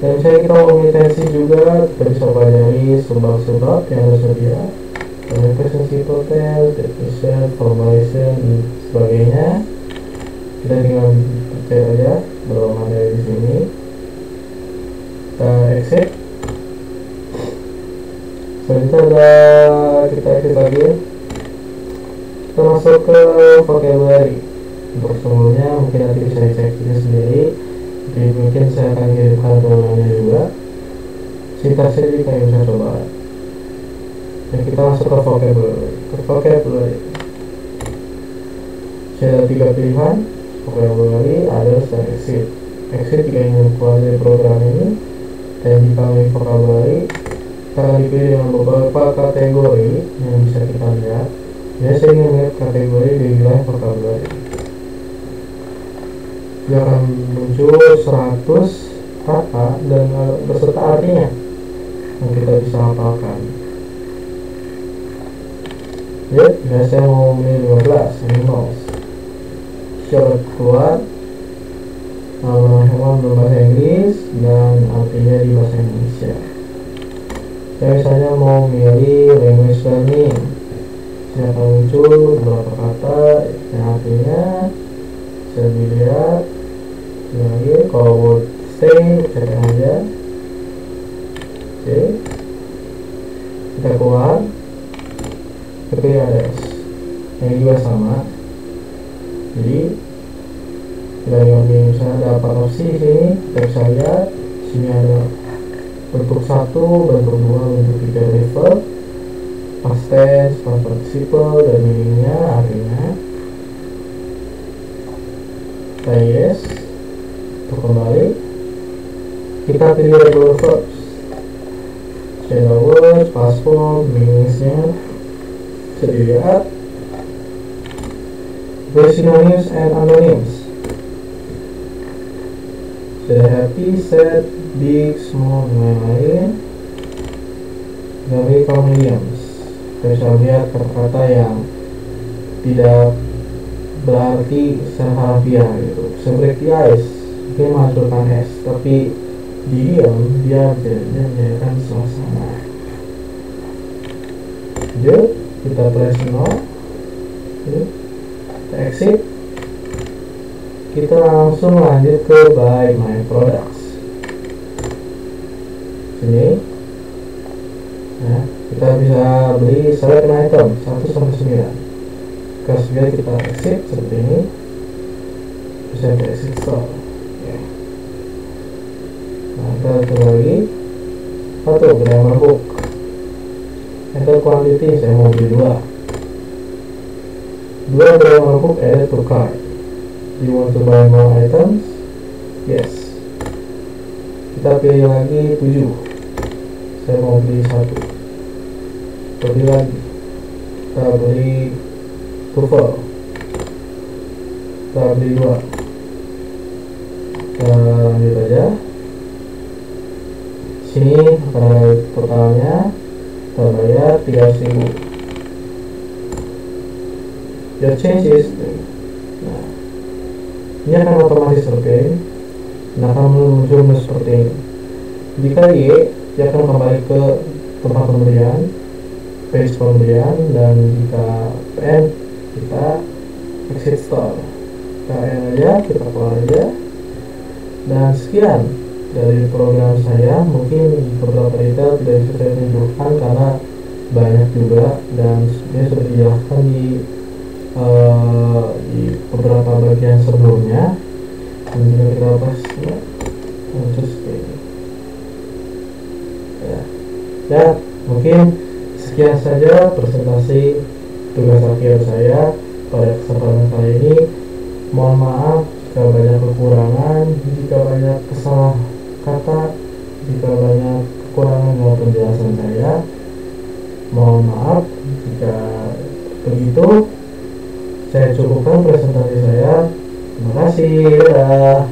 Dan misalnya kita mau milih tensi juga, kita bisa pelajari subbab yang tersedia. Present simple tense, definition, formalization, dan sebagainya. Kita tinggal pencet aja berapa dari di sini. Kita exit. Selanjutnya kita exit lagi. Kita masuk ke vocabulary. Untuk sebelumnya mungkin nanti bisa dicek sendiri. Jadi mungkin saya akan kirimkan downloadnya juga. Sintaksnya kita bisa coba. Dan kita masuk ke vocabulary. Ada 3 pilihan, vocabulary, others, dan exit. Exit jika ingin keluar dari program ini. Dan jika memilih vocabulary, kita akan dipilih dengan beberapa kategori yang bisa kita lihat. Saya ingin melihat kategori di wilayah vocabulary. Dia akan muncul 100 kata dan beserta artinya yang kita bisa hafalkan. Ya, saya mau memilih 15 animals. Coba keluar nama hewan berbahasa Inggris dan artinya di bahasa Indonesia. Saya misalnya mau memilih language learning. Saya akan muncul beberapa kata yang artinya bisa dilihat. Lagi kalau word stay cek aja. Oke, kita keluar. Pilih others. Yang juga sama. Jadi kita lihat misalnya ada 4 opsi di sini. Kita bisa lihat di sini ada bentuk 1, bentuk 2, bentuk 3 refer, past tense, past participle, dan meaningnya artinya. Kita yes. Untuk kembali kita pilih regular verbs. Shadow words, past form, meaningsnya bisa dilihat. Synonyms and antonyms. Sudah happy, sad, big, small, dan lain-lain. Dari idioms. Kita bisa lihat kata-kata yang tidak berarti secara harfiah gitu. Seperti ice, mungkin menghasilkan es, tapi di idiom dia menjadikan suasana. Jadi kita press no. Exit. Kita langsung lanjut ke buy my products. Sini ya, kita bisa beli select an item 1 sampai 9. Kemudian kita exit seperti ini. Bisa kita exit store ya. Nah, kita coba lagi. Grammar book. Enter quantity, saya mau beli 2 grammar book added to cart. You want to buy more items? Yes. Kita pilih lagi 7. Saya mau beli 1. Beli lagi. Kita beli TOEFL. Kita beli 2. Kita lanjut aja. Sini akan totalnya. Kita bayar 300.000. Your change is, nah, ini akan otomatis seperti ini. Nah, akan muncul seperti ini. Jika Y, dia akan kembali ke tempat pembelian, page pembelian, dan jika N, kita exit store. Kita N aja, kita keluar aja. Dan sekian dari program saya. Mungkin beberapa detail tidak bisa saya tunjukkan karena banyak juga, dan sebenarnya sudah dijelaskan di beberapa bagian sebelumnya. Kemudian kita pas terus ya, mungkin sekian saja presentasi tugas akhir saya pada kesempatan kali ini. Mohon maaf jika banyak kekurangan, jika banyak kesalah kata, jika banyak kekurangan dalam penjelasan saya. Mohon maaf jika begitu. Saya cukupkan presentasi saya. Terima kasih. Dadah.